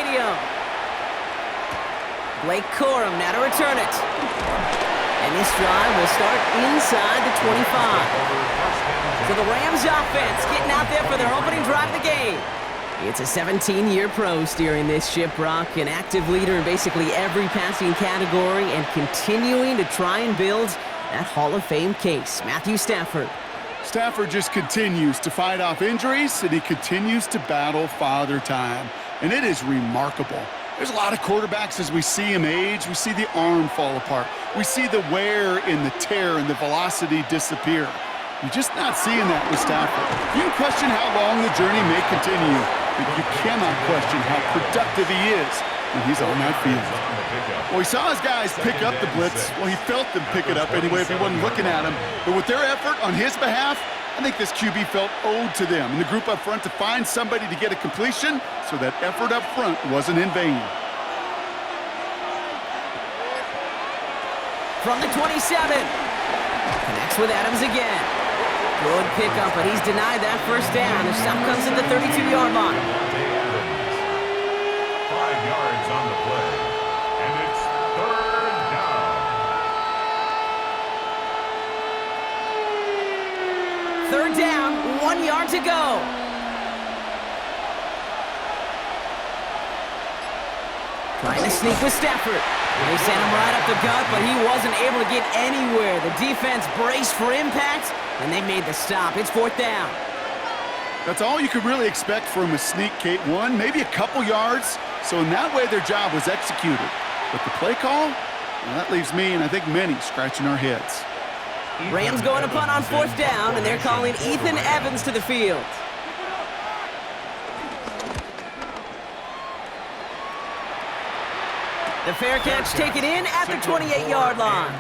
stadium. Blake Corum now to return it. And this drive will start inside the 25. So the Rams offense getting out there for their opening drive of the game. It's a 17-year pro steering this ship, Brock, an active leader in basically every passing category and continuing to try and build that Hall of Fame case. Matthew Stafford. Stafford just continues to fight off injuries, and he continues to battle Father Time. And it is remarkable. There's a lot of quarterbacks as we see him age. We see the arm fall apart. We see the wear in the tear and the velocity disappear. You're just not seeing that with Stafford. You can question how long the journey may continue, but you cannot question how productive he is when he's on that field. Well, he saw his guys pick up the blitz. Well, he felt them pick it up anyway if he wasn't looking at him. But with their effort on his behalf, I think this QB felt owed to them and the group up front to find somebody to get a completion so that effort up front wasn't in vain. From the 27. Connects with Adams again. Good pickup, but he's denied that first down. The stop comes at the 32-yard line. 5 yards on the play, and it's 3rd down. 3rd down, 1 yard to go. Trying to sneak with Stafford. They sent him right up the gut, but he wasn't able to get anywhere. The defense braced for impact, and they made the stop. It's 4th down. That's all you could really expect from a sneak, Kate. One, maybe a couple yards. So in that way, their job was executed. But the play call, well, that leaves me and I think many scratching our heads. Rams going to punt on 4th down, and they're calling Ethan Evans to the field. The fair catch taken in at the 28-yard line.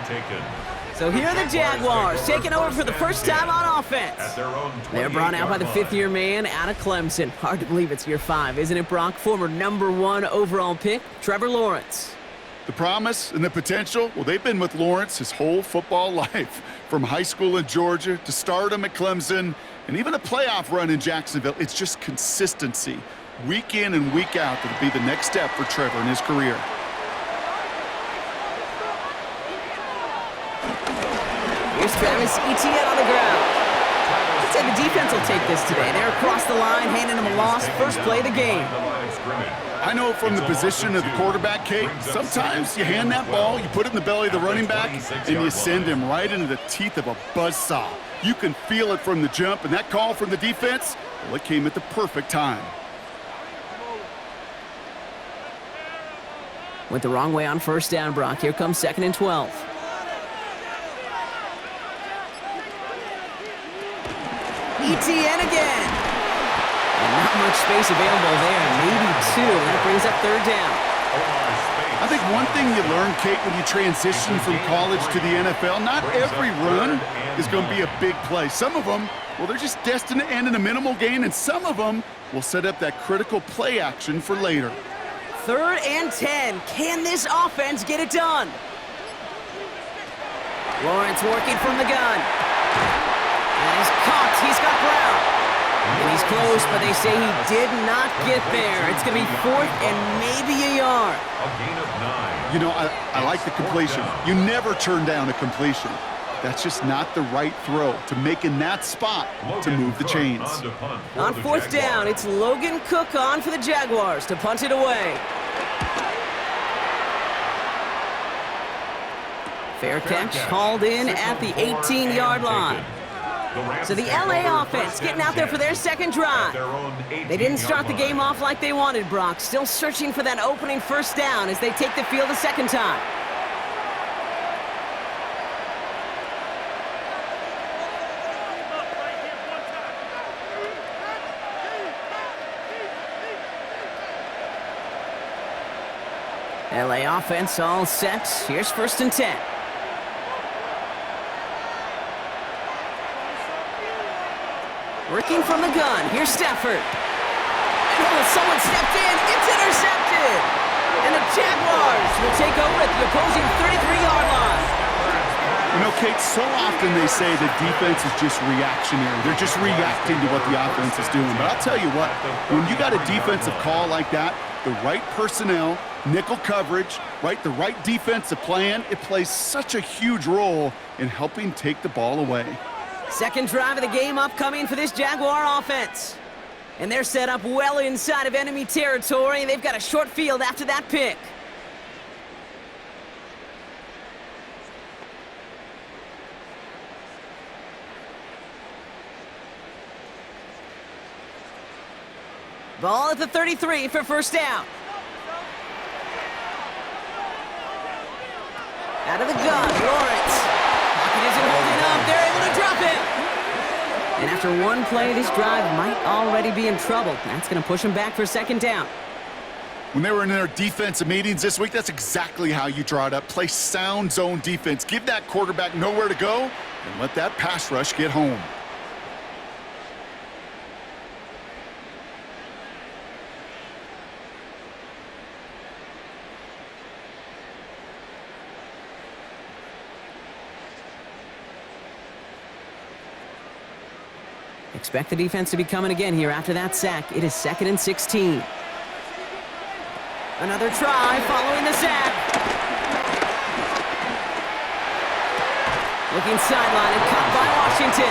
So here are the Jaguars taking over for the first time on offense. They're brought out by the 5th-year man out of Clemson. Hard to believe it's year 5, isn't it, Brock? Former #1 overall pick, Trevor Lawrence. The promise and the potential, well, they've been with Lawrence his whole football life. From high school in Georgia to stardom at Clemson and even a playoff run in Jacksonville. It's just consistency. Week in and week out that'll be the next step for Trevor in his career. Here's Travis Etienne on the ground. I'd say the defense will take this today. They're across the line, handing him a loss. First play of the game. I know from the position of the quarterback, Kate, sometimes you hand that ball, you put it in the belly of the running back, and you send him right into the teeth of a buzzsaw. You can feel it from the jump, and that call from the defense, well, it came at the perfect time. Went the wrong way on 1st down, Brock. Here comes 2nd and 12. Etienne again. And not much space available there. Maybe 2. That brings up 3rd down. I think one thing you learn, Kate, when you transition from college to the NFL, not every run is going to be a big play. Some of them, well, they're just destined to end in a minimal gain, and some of them will set up that critical play action for later. 3rd and 10. Can this offense get it done? Lawrence working from the gun. And he's caught. He's got Brown. And he's close, but they say he did not get there. It's going to be 4th and maybe a yard. A gain of 9. You know, I like the completion. You never turn down a completion. That's just not the right throw to make in that spot to move the chains. On 4th down, it's Logan Cook on for the Jaguars to punt it away. Fair catch hauled in at the 18-yard line. So the LA offense getting out there for their 2nd drive. They didn't start the game off like they wanted, Brock. Still searching for that opening 1st down as they take the field a 2nd time. LA offense all set. Here's 1st and 10. Working from the gun. Here's Stafford. And someone stepped in. It's intercepted. And the Jaguars will take over at the opposing 33-yard line. You know, Kate, so often they say the defense is just reactionary. They're just reacting to what the offense is doing. But I'll tell you what, when you got a defensive call like that, the right personnel, nickel coverage, the right defensive plan, it plays such a huge role in helping take the ball away. Second drive of the game upcoming for this Jaguar offense. And they're set up well inside of enemy territory. They've got a short field after that pick. Ball at the 33 for first down. Out of the gun, Lawrence. Pocket isn't holding up. They're able to drop it. And after one play, this drive might already be in trouble. That's going to push them back for second down. When they were in their defensive meetings this week, that's exactly how you draw it up. Play sound zone defense. Give that quarterback nowhere to go and let that pass rush get home. Expect the defense to be coming again here after that sack. It is 2nd and 16. Another try following the sack. Looking sideline and caught by Washington.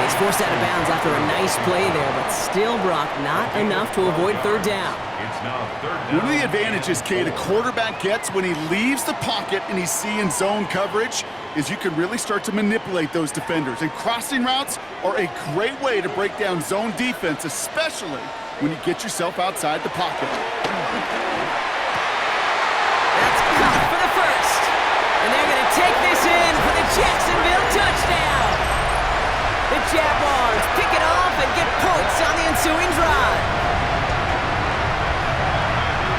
He's forced out of bounds after a nice play there, but still, Brock, not enough to avoid third down. It's now third down. One of the advantages, Kate, a quarterback gets when he leaves the pocket and he's seeing zone coverage is you can really start to manipulate those defenders. And crossing routes are a great way to break down zone defense, especially when you get yourself outside the pocket. That's caught for the first. And they're going to take this in for the Jacksonville touchdown. The Jaguars pick it off and get points on the ensuing drive.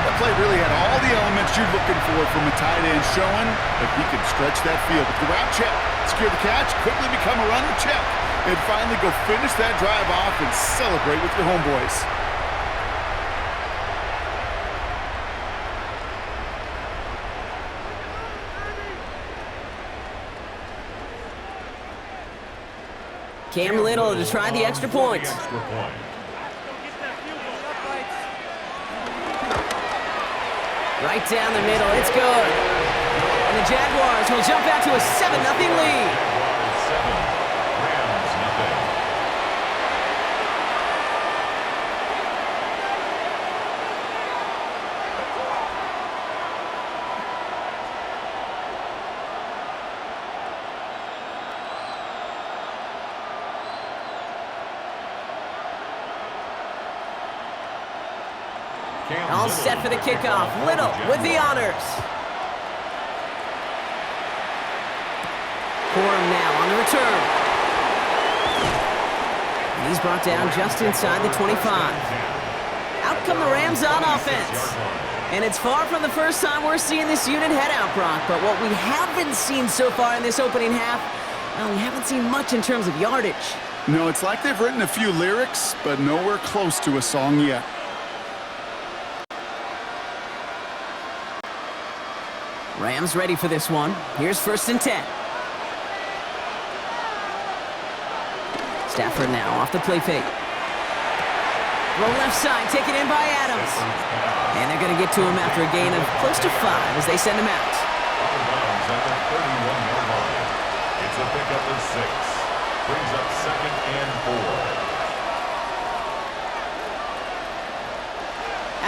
That play really had all the elements you're looking for from a tight end, showing that he can stretch that field. With the route check, secure the catch, quickly become a runner check, and finally go finish that drive off and celebrate with your homeboys. Cam Little to try the extra point. Right down the middle, it's good. And the Jaguars will jump out to a 7-0 lead. All set for the kickoff. Little with the honors. Corum now on the return. And he's brought down just inside the 25. Out come the Rams on offense. And it's far from the first time we're seeing this unit head out, Brock. But what we haven't seen so far in this opening half, well, we haven't seen much in terms of yardage. No, it's like they've written a few lyrics, but nowhere close to a song yet. Rams ready for this one. Here's 1st and 10. Stafford now off the play fake. Throw left side, taken in by Adams. And they're going to get to him after a gain of close to 5 as they send him out. It's a pickup of 6. Brings up 2nd and 4.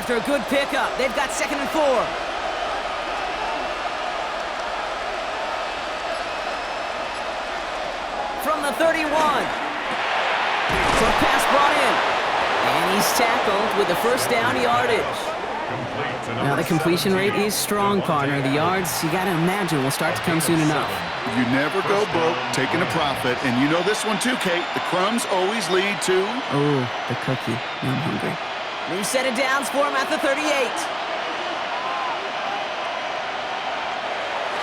After a good pickup, they've got 2nd and 4. From the 31. Short pass brought in. And he's tackled with the first down yardage. Now the completion rate is strong, partner. The yards, you got to imagine, will start to come soon enough. You never go broke taking a profit. And you know this one too, Kate. The crumbs always lead to... Oh, the cookie. Now I'm hungry. New set of downs for him at the 38.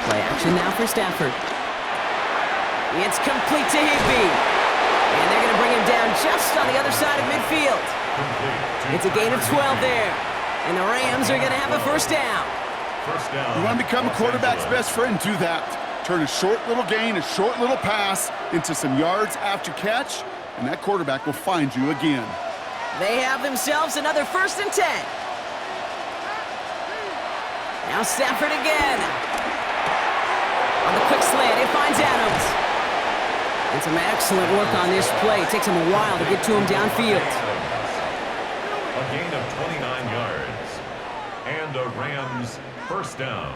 Play action now for Stafford. It's complete to Higbee. And they're going to bring him down just on the other side of midfield. It's a gain of 12 there. And the Rams are going to have a first down. You want to become a quarterback's best friend? Do that. Turn a short little gain, a short little pass into some yards after catch, and that quarterback will find you again. They have themselves another 1st and 10. Now Stafford again. On the quick slant, it finds Adams. And some excellent work on this play. It takes him a while to get to him downfield. A gain of 29 yards. And a Rams first down.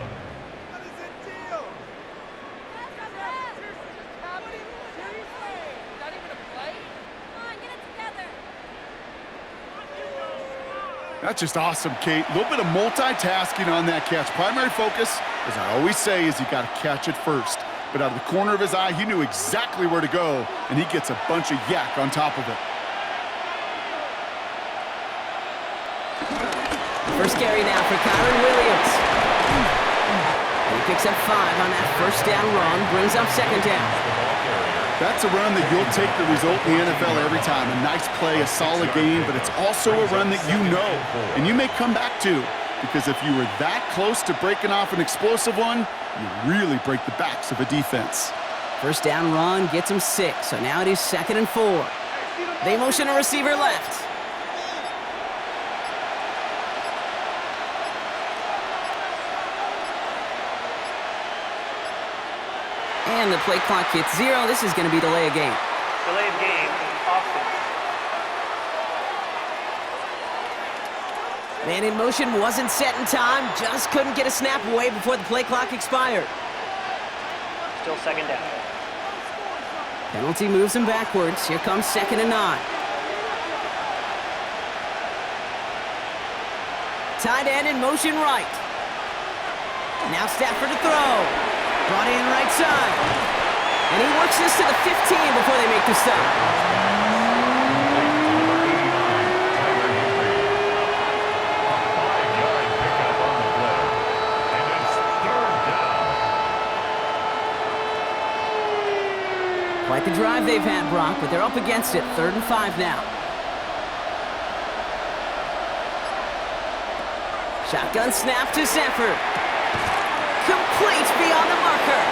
That's just awesome, Kate. A little bit of multitasking on that catch. Primary focus, as I always say, is you got to catch it first. But out of the corner of his eye, he knew exactly where to go, and he gets a bunch of yak on top of it. First carry now for Kyron Williams. And he picks up 5 on that first down run, brings up second down. That's a run that you'll take the result in the NFL every time. A nice play, a solid game, but it's also a run that you know, and you may come back to, because if you were that close to breaking off an explosive one, you really break the backs of a defense. First down run gets him 6, so now it is 2nd and 4. They motion a receiver left. And the play clock hits 0. This is going to be delay of game. Delay of game, offense. Man in motion wasn't set in time. Just couldn't get a snap away before the play clock expired. Still second down. Penalty moves him backwards. Here comes 2nd and 9. Tight end in motion right. Now Stafford to throw. Brought in right side. And he works this to the 15 before they make the stop. Quite the drive they've had, Brock, but they're up against it. 3rd and 5 now. Shotgun snap to Stafford. Complete beyond the marker.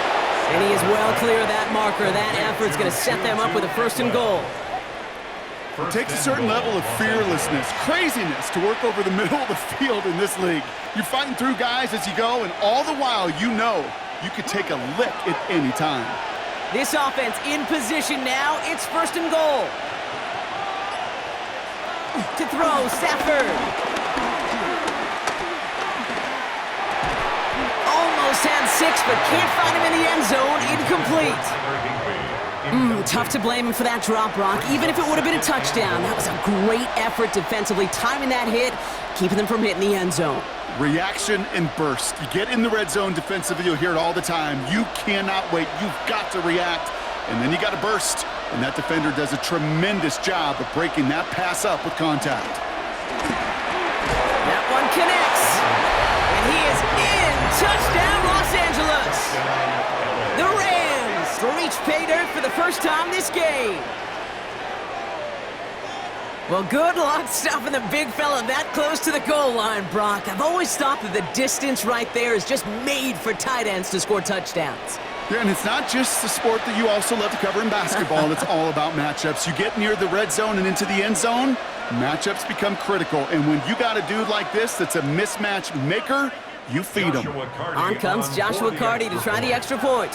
And he is well clear of that marker. That effort's going to set them up with a 1st and goal. It takes a certain level of fearlessness, craziness to work over the middle of the field in this league. You're fighting through guys as you go, and all the while you know you could take a lick at any time. This offense in position now. It's 1st and goal. To throw, Stafford. Almost had 6, but can't find him in the end zone. Incomplete. Tough to blame him for that drop, Brock. Even if it would have been a touchdown, that was a great effort defensively, timing that hit, keeping them from hitting the end zone. Reaction and burst. You get in the red zone defensively, you'll hear it all the time. You cannot wait. You've got to react, and then you got to burst. And that defender does a tremendous job of breaking that pass up with contact. That one connects. And he is in. Touchdown, Los Angeles. The Rams reach pay dirt for the first time this game. Well, good luck stopping the big fella that close to the goal line, Brock. I've always thought that the distance right there is just made for tight ends to score touchdowns. Yeah, and it's not just the sport that you also love to cover in basketball. It's all about matchups. You get near the red zone and into the end zone, matchups become critical. And when you got a dude like this that's a mismatch maker, you feed him. On comes Joshua Carty to try the extra point.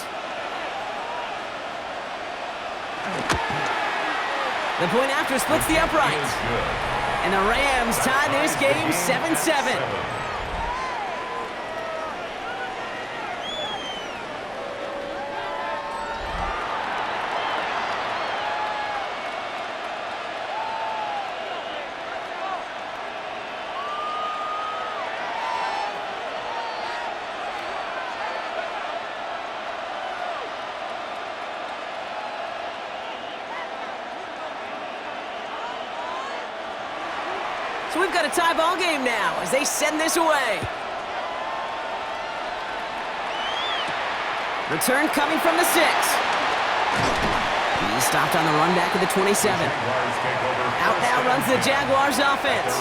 The point after splits the upright. And the Rams tie this game 7-7. So we've got a tie ball game now as they send this away. Return coming from the 6. He's stopped on the run back of the 27. Out now runs the Jaguars offense.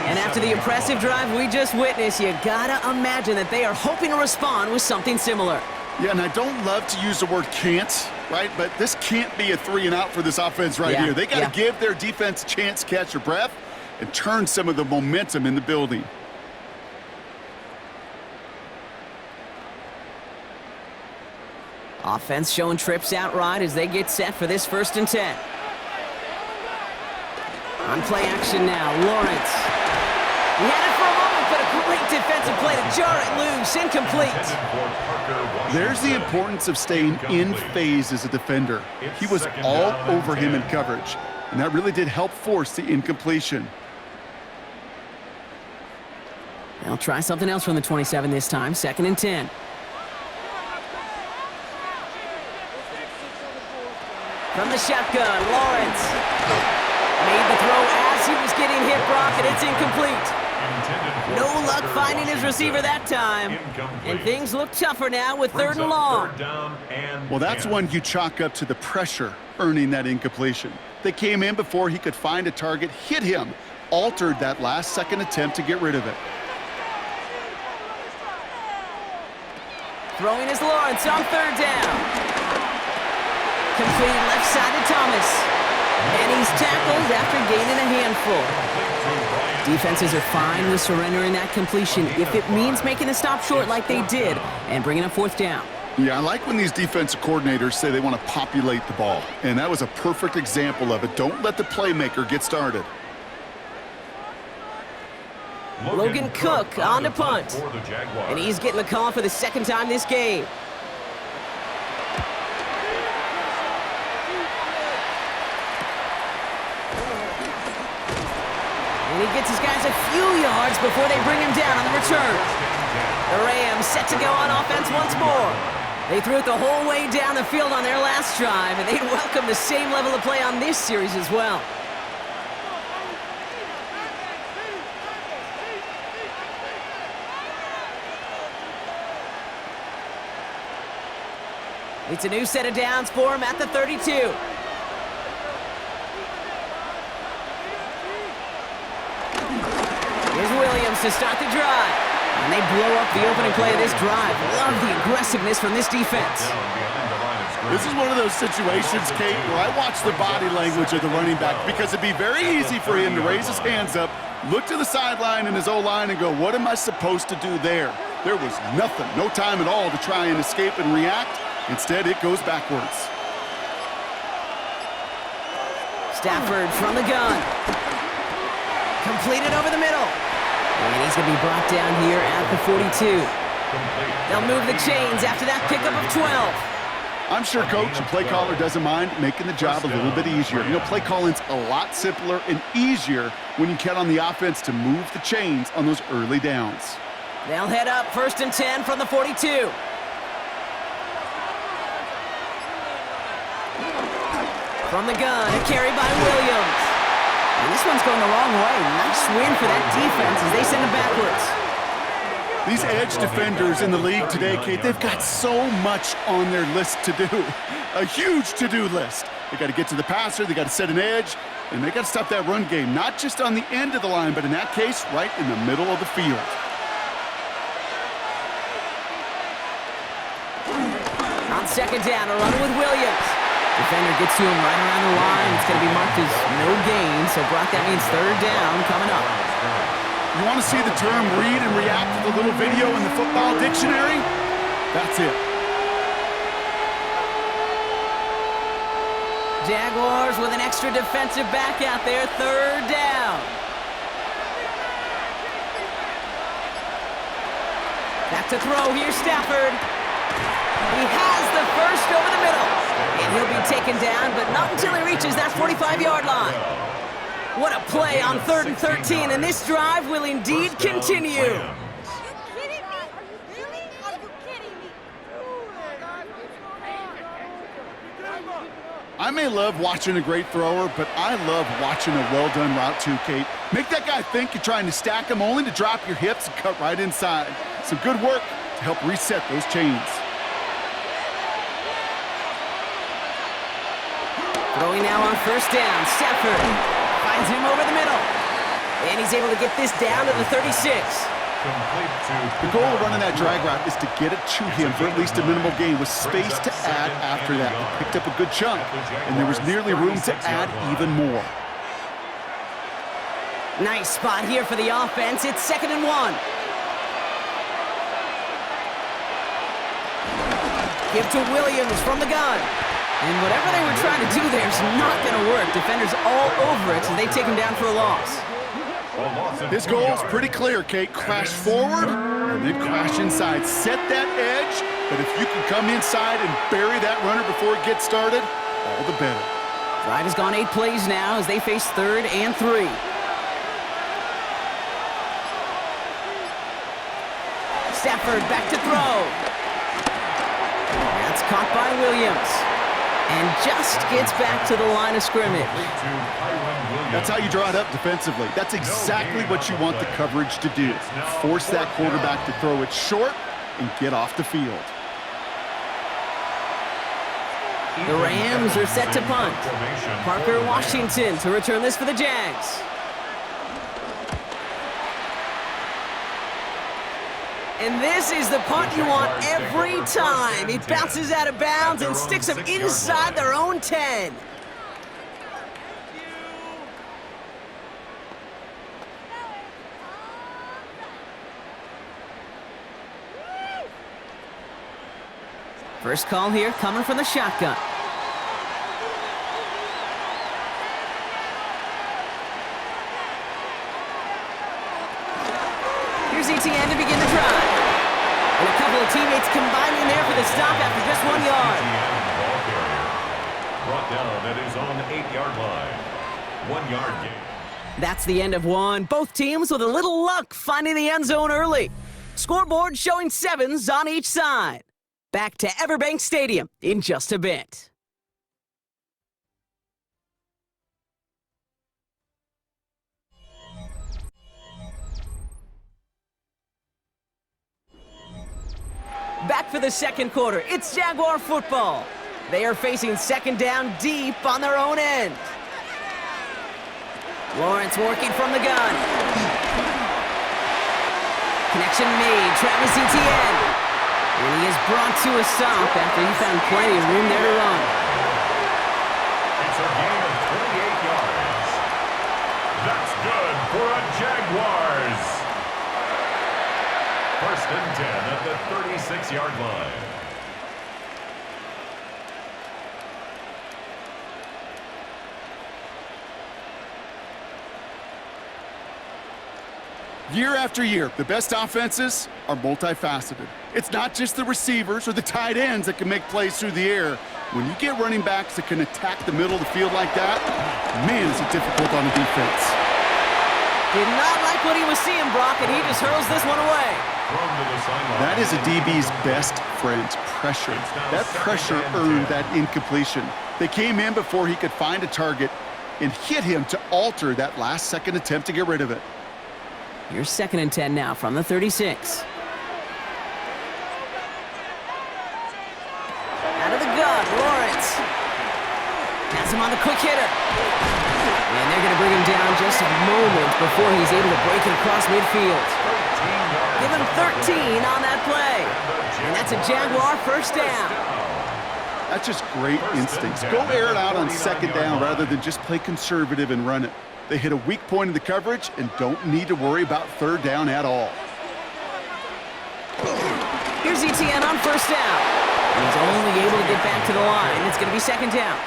And after the impressive drive we just witnessed, you gotta imagine that they are hoping to respond with something similar. Yeah, and I don't love to use the word can't, right? But this can't be a 3 and out for this offense right here. They got to give their defense a chance to catch their breath and turn some of the momentum in the building. Offense showing trips out right as they get set for this 1st and 10. On play action now, Lawrence. He had it for a moment, but a great defensive play to jar it loose. Incomplete. There's the importance of staying in phase as a defender. He was all over him in coverage, and that really did help force the incompletion. They'll try something else from the 27 this time, 2nd and 10. From the shotgun, Lawrence made the throw as he was getting hit, Brock, and it's incomplete. No luck finding his receiver that time. And things look tougher now with 3rd and long. Well, that's one you chalk up to the pressure earning that incompletion. They came in before he could find a target, hit him, altered that last-second attempt to get rid of it. Throwing is Lawrence on 3rd down. Complete left side to Thomas. And he's tackled after gaining a handful. Defenses are fine with surrendering that completion if it means making the stop short like they did and bringing up 4th down. Yeah, I like when these defensive coordinators say they want to populate the ball. And that was a perfect example of it. Don't let the playmaker get started. Logan Cook on to punt. And he's getting the call for the 2nd time this game. And he gets his guys a few yards before they bring him down on the return. The Rams set to go on offense once more. They threw it the whole way down the field on their last drive, and they'd welcome the same level of play on this series as well. It's a new set of downs for him at the 32. Here's Williams to start the drive. And they blow up the opening play of this drive. Love the aggressiveness from this defense. This is one of those situations, Kate, where I watch the body language of the running back because it'd be very easy for him to raise his hands up, look to the sideline in his O-line and go, what am I supposed to do there? There was nothing, no time at all to try and escape and react. Instead, it goes backwards. Stafford from the gun. Completed over the middle. And he's going to be brought down here at the 42. They'll move the chains after that pickup of 12. I'm sure coach and play caller doesn't mind making the job a little bit easier. You know, play calling's a lot simpler and easier when you count on the offense to move the chains on those early downs. They'll head up 1st and 10 from the 42. From the gun, a carry by Williams. And this one's going the wrong way. Nice win for that defense as they send it backwards. These edge defenders in the league today, Kate, they've got so much on their list to do. A huge to-do list. They got to get to the passer, they got to set an edge, and they got to stop that run game, not just on the end of the line, but in that case, right in the middle of the field. On 2nd down, a run with Williams. Defender gets to him right around the line. It's going to be marked as no gain, so Brock, that means 3rd down coming up. You want to see the term read and react to the little video in the football dictionary? That's it. Jaguars with an extra defensive back out there, 3rd down. Back to throw, here's Stafford. He has the first over the middle. And he'll be taken down, but not until he reaches that 45-yard line. What a play on 3rd and 13, and this drive will indeed continue. I may love watching a great thrower, but I love watching a well-done route too, Kate. Make that guy think you're trying to stack him only to drop your hips and cut right inside. Some good work to help reset those chains. Throwing now on 1st down, Stafford finds him over the middle. And he's able to get this down to the 36. The goal of running that drag route is to get it to him for at least a minimal gain with space to add after that. He picked up a good chunk, and there was nearly room to add even more. Nice spot here for the offense. It's 2nd and 1. Give to Williams from the gun. And whatever they were trying to do there is not going to work. Defenders all over it, so they take him down for a loss. His goal is pretty clear, Kate. Crash forward and then crash inside. Set that edge, but if you can come inside and bury that runner before it gets started, all the better. Drive has gone 8 plays now as they face 3rd and 3. Stafford back to throw. That's caught by Williams. And just gets back to the line of scrimmage. That's how you draw it up defensively. That's exactly what you want the coverage to do. Force that quarterback to throw it short and get off the field. The Rams are set to punt. Parker Washington to return this for the Jags. And this is the punt you want every time. It bounces out of bounds and sticks them inside their own 10. First call here coming from the shotgun. Here's ETN to begin the drive. And a couple of teammates combining there for the stop after just 1 yard. Brought down at his own 8-yard line. 1 yard gain. That's the end of one. Both teams with a little luck finding the end zone early. Scoreboard showing 7s on each side. Back to Everbank Stadium in just a bit. Back for the second quarter. It's Jaguar football. They are facing second down deep on their own end. Lawrence working from the gun. Connection made. Travis Etienne. And he is brought to a stop after he found plenty of room there to run. It's a gain of 28 yards. That's good for a Jaguars. 1st and 10 at the 36-yard line. Year after year, the best offenses are multifaceted. It's not just the receivers or the tight ends that can make plays through the air. When you get running backs that can attack the middle of the field like that, man, is it difficult on the defense. Did not like what he was seeing, Brock, and he just hurls this one away. That is a DB's best friend, pressure. That pressure earned that incompletion. They came in before he could find a target and hit him to alter that last-second attempt to get rid of it. Here's 2nd and 10 now from the 36. Out of the gun, Lawrence. Has him on the quick hitter. And they're going to bring him down just a moment before he's able to break it across midfield. Give him 13 on that play. And that's a Jaguar first down. That's just great instincts. Go air it out on 2nd down rather than just play conservative and run it. They hit a weak point in the coverage and don't need to worry about 3rd down at all. Here's ETN on 1st down. He's only able to get back to the line. It's going to be 2nd down.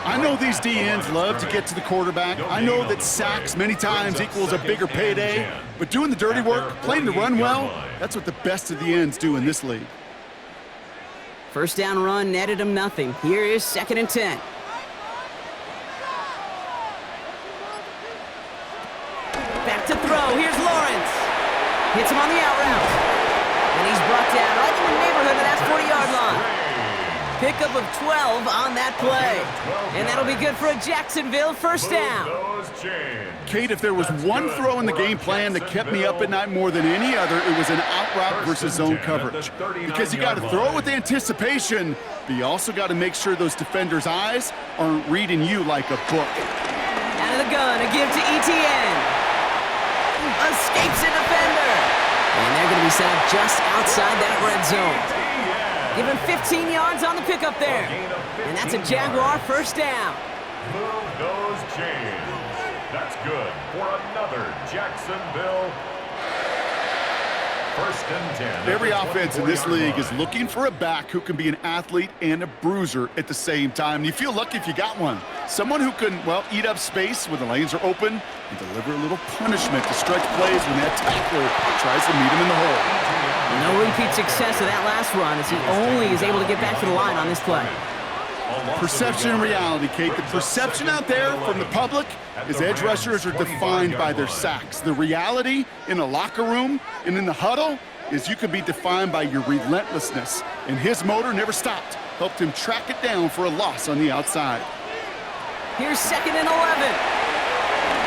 I know these DNs love to get to the quarterback. I know that sacks many times equals a bigger payday. But doing the dirty work, playing to run well, that's what the best of the ends do in this league. First down run netted him nothing. Here is 2nd and 10. Back to throw. Here's Lawrence. Hits him on the out route. And he's brought down right in the neighborhood of that 40-yard line. Pickup of 12 on that play. And that'll be good for a Jacksonville first down. Kate, if there was one throw in the game plan that kept me up at night more than any other, it was an out route versus zone coverage. Because you got to throw with anticipation, but you also got to make sure those defenders' eyes aren't reading you like a book. Out of the gun, a give to ETN. Escapes a defender. And they're going to be set up just outside that red zone. Give him 15 yards on the pickup there. And that's a Jaguar first down. Move those chains. That's good for another Jacksonville First and 10. Every offense in this league is looking for a back who can be an athlete and a bruiser at the same time. You feel lucky if you got one. Someone who can, well, eat up space when the lanes are open and deliver a little punishment to stretch plays when that tackler tries to meet him in the hole. No repeat success of that last run as he only is able to get back to the line on this play. Perception and reality, Kate. The perception out there from the public is edge rushers are defined by their sacks. The reality in a locker room and in the huddle is you can be defined by your relentlessness. And his motor never stopped. Helped him track it down for a loss on the outside. Here's 2nd and 11.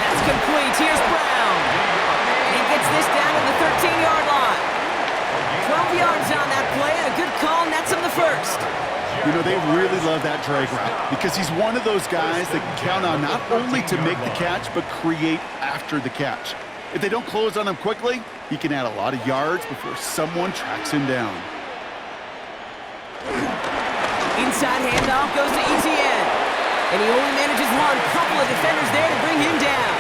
That's complete. Here's Brown. And he gets this down to the 13-yard line. 12 yards on that play, and a good call nets him the first. You know, they really love that drag route because he's one of those guys that can count on not only to make the catch, but create after the catch. If they don't close on him quickly, he can add a lot of yards before someone tracks him down. Inside handoff goes to Etienne. And he only manages one. Couple of defenders there to bring him down.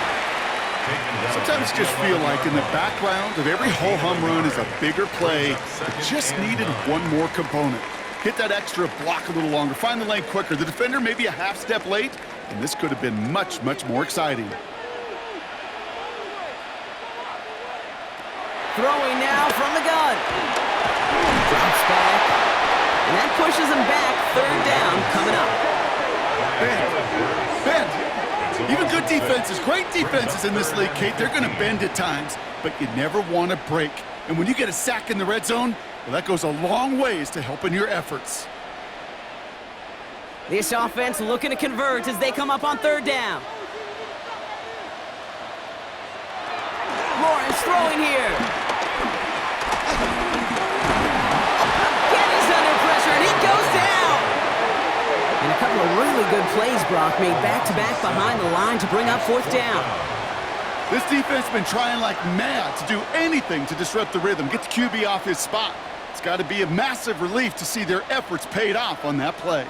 Sometimes just feel like in the background of every ho-hum run is a bigger play that just needed one more component. Hit that extra block a little longer. Find the lane quicker. The defender may be a half step late, and this could have been much, much more exciting. Throwing now from the gun. Drops back. And that pushes him back. 3rd down coming up. Bend. Even good defenses, great defenses in this league, Kate, they're going to bend at times, but you never want to break. And when you get a sack in the red zone, well, that goes a long ways to helping your efforts. This offense looking to convert as they come up on 3rd down. Lawrence throwing here. Again, he's under pressure, and he goes down. And a couple of really good plays, Brock, made back-to-back behind the line to bring up 4th down. This defense has been trying like mad to do anything to disrupt the rhythm, get the QB off his spot. It's got to be a massive relief to see their efforts paid off on that play.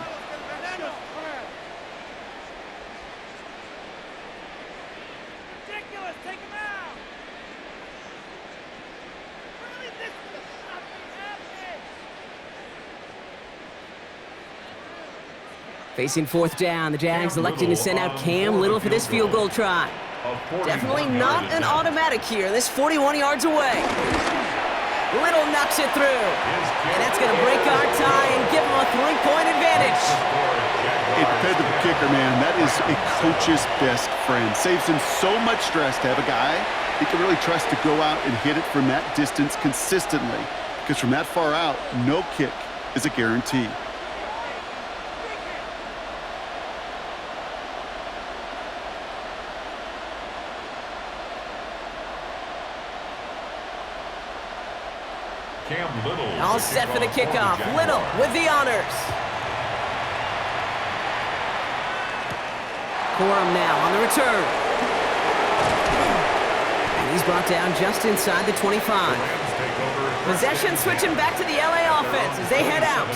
Facing 4th down, the Jags electing to send out Cam Little for this field goal try. Definitely not an automatic here. This 41 yards away. Little knocks it through. And that's going to break our tie and give him a 3-point advantage. A dependable kicker, man. That is a coach's best friend. Saves him so much stress to have a guy he can really trust to go out and hit it from that distance consistently. Because from that far out, no kick is a guarantee. All set for the kickoff. Little with the honors. Corum now on the return. And he's brought down just inside the 25. Possession switching back to the LA offense as they head out.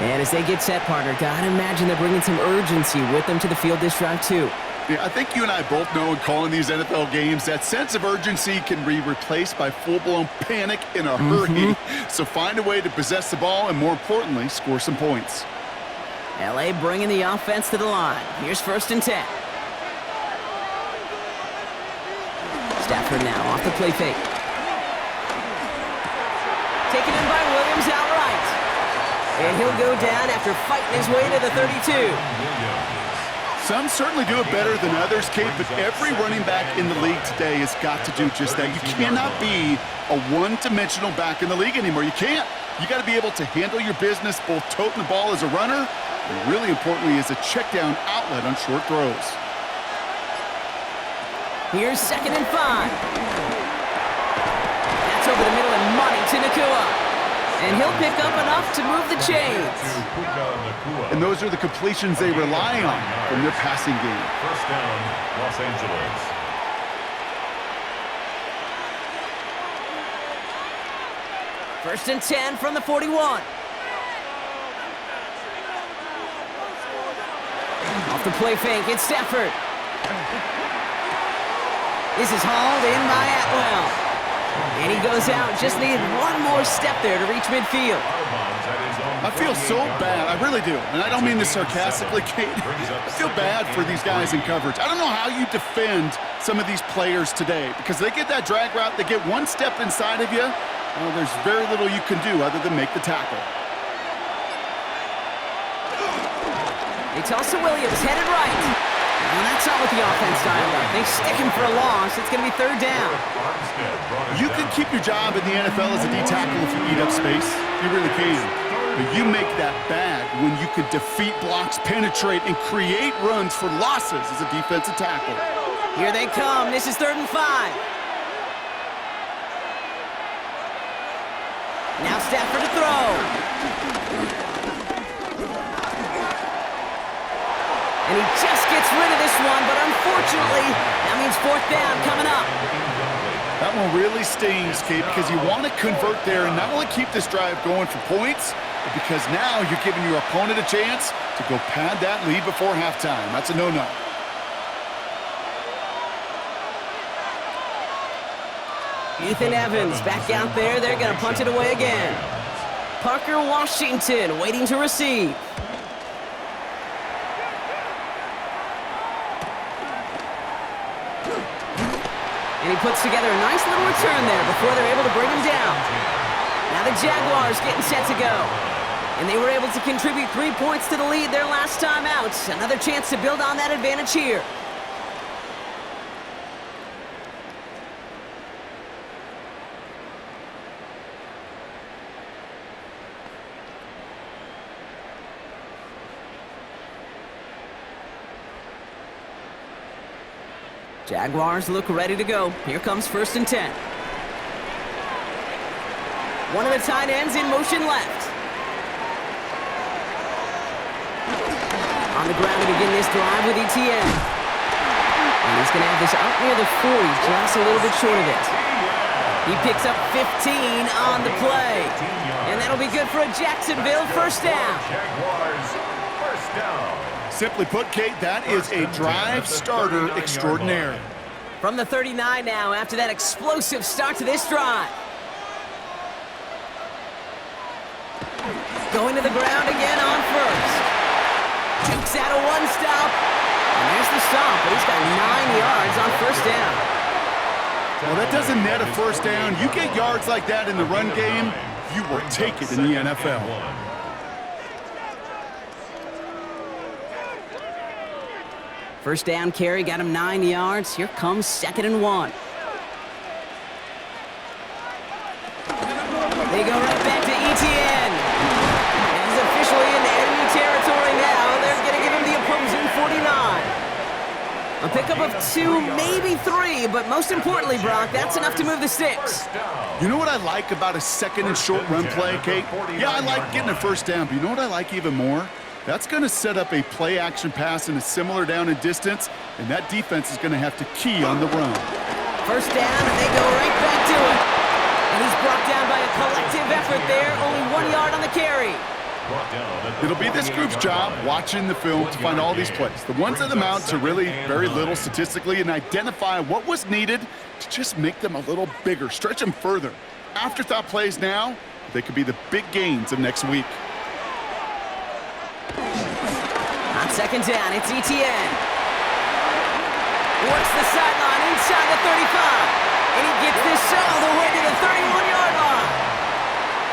And as they get set, partner, gotta imagine they're bringing some urgency with them to the field this drive too. Yeah, I think you and I both know in calling these NFL games that sense of urgency can be replaced by full-blown panic in a hurry. So find a way to possess the ball and, more importantly, score some points. LA bringing the offense to the line. Here's 1st and 10. Stafford now off the play fake. Taken in by Williams outright. And he'll go down after fighting his way to the 32. Some certainly do it better than others, Kate, but every running back in the league today has got to do just that. You cannot be a one-dimensional back in the league anymore. You can't. You got to be able to handle your business, both toting the ball as a runner, and really importantly as a check-down outlet on short throws. Here's 2nd and 5. That's over the middle and money to Nakua. And he'll pick up enough to move the chains. And those are the completions they rely on from their passing game. 1st down, Los Angeles. First and 10 from the 41. Off the play fake, it's Stafford. This is hauled in by Atwell. And he goes was out. Just needed one more step there to reach midfield. I feel so bad. I really do. And I don't mean this sarcastically, Kate. I feel bad for these guys in coverage. I don't know how you defend some of these players today because they get that drag route, they get one step inside of you. Well, there's very little you can do other than make the tackle. They toss to Williams, headed right. And that's not what the offense dialed up. They stick him for a loss. It's going to be third down. You can keep your job in the NFL as a D tackle if you eat up space. You really can. But you make that bad when you can defeat blocks, penetrate, and create runs for losses as a defensive tackle. Here they come. This is 3rd and 5. Now Stafford to throw. And he just gets rid of this one, but unfortunately, that means 4th down coming up. That one really stings, Kate, because you want to convert there and not only keep this drive going for points, but because now you're giving your opponent a chance to go pad that lead before halftime. That's a no-no. Ethan Evans back out there. They're going to punt it away again. Parker Washington waiting to receive. And he puts together a nice little return there before they're able to bring him down. Now the Jaguars getting set to go. And they were able to contribute 3 points to the lead their last time out. Another chance to build on that advantage here. Jaguars look ready to go. Here comes 1st and 10. One of the tight ends in motion left. On the ground to begin this drive with ETN. And he's going to have this out near the 40, just a little bit short of it. He picks up 15 on the play. And that'll be good for a Jacksonville 1st down. Jaguars, 1st down. Simply put, Kate, that is a drive starter extraordinaire. From the 39 now after that explosive start to this drive. Going to the ground again on 1st. Jukes out a one stop. And there's the stop, but he's got 9 yards on 1st down. Well, that doesn't net a 1st down. You get yards like that in the run game, you will take it in the NFL. 1st down carry, got him 9 yards. Here comes 2nd and 1. They go right back to ETN. And he's officially in enemy territory now. They're going to give him the opposing 49. A pickup of 2, maybe 3, but most importantly, Brock, that's enough to move the sticks. You know what I like about a 2nd and short run play, Kate? Yeah, I like getting a 1st down, but you know what I like even more? That's going to set up a play-action pass in a similar down and distance, and that defense is going to have to key on the run. 1st down, and they go right back to it. And he's brought down by a collective effort there, only 1 yard on the carry. It'll be this group's job watching the film to find all these plays. The ones that amount to really very little statistically and identify what was needed to just make them a little bigger, stretch them further. Afterthought plays now, they could be the big gains of next week. On 2nd down, it's ETN. Works the sideline inside the 35. And he gets this all the way to the 31-yard line.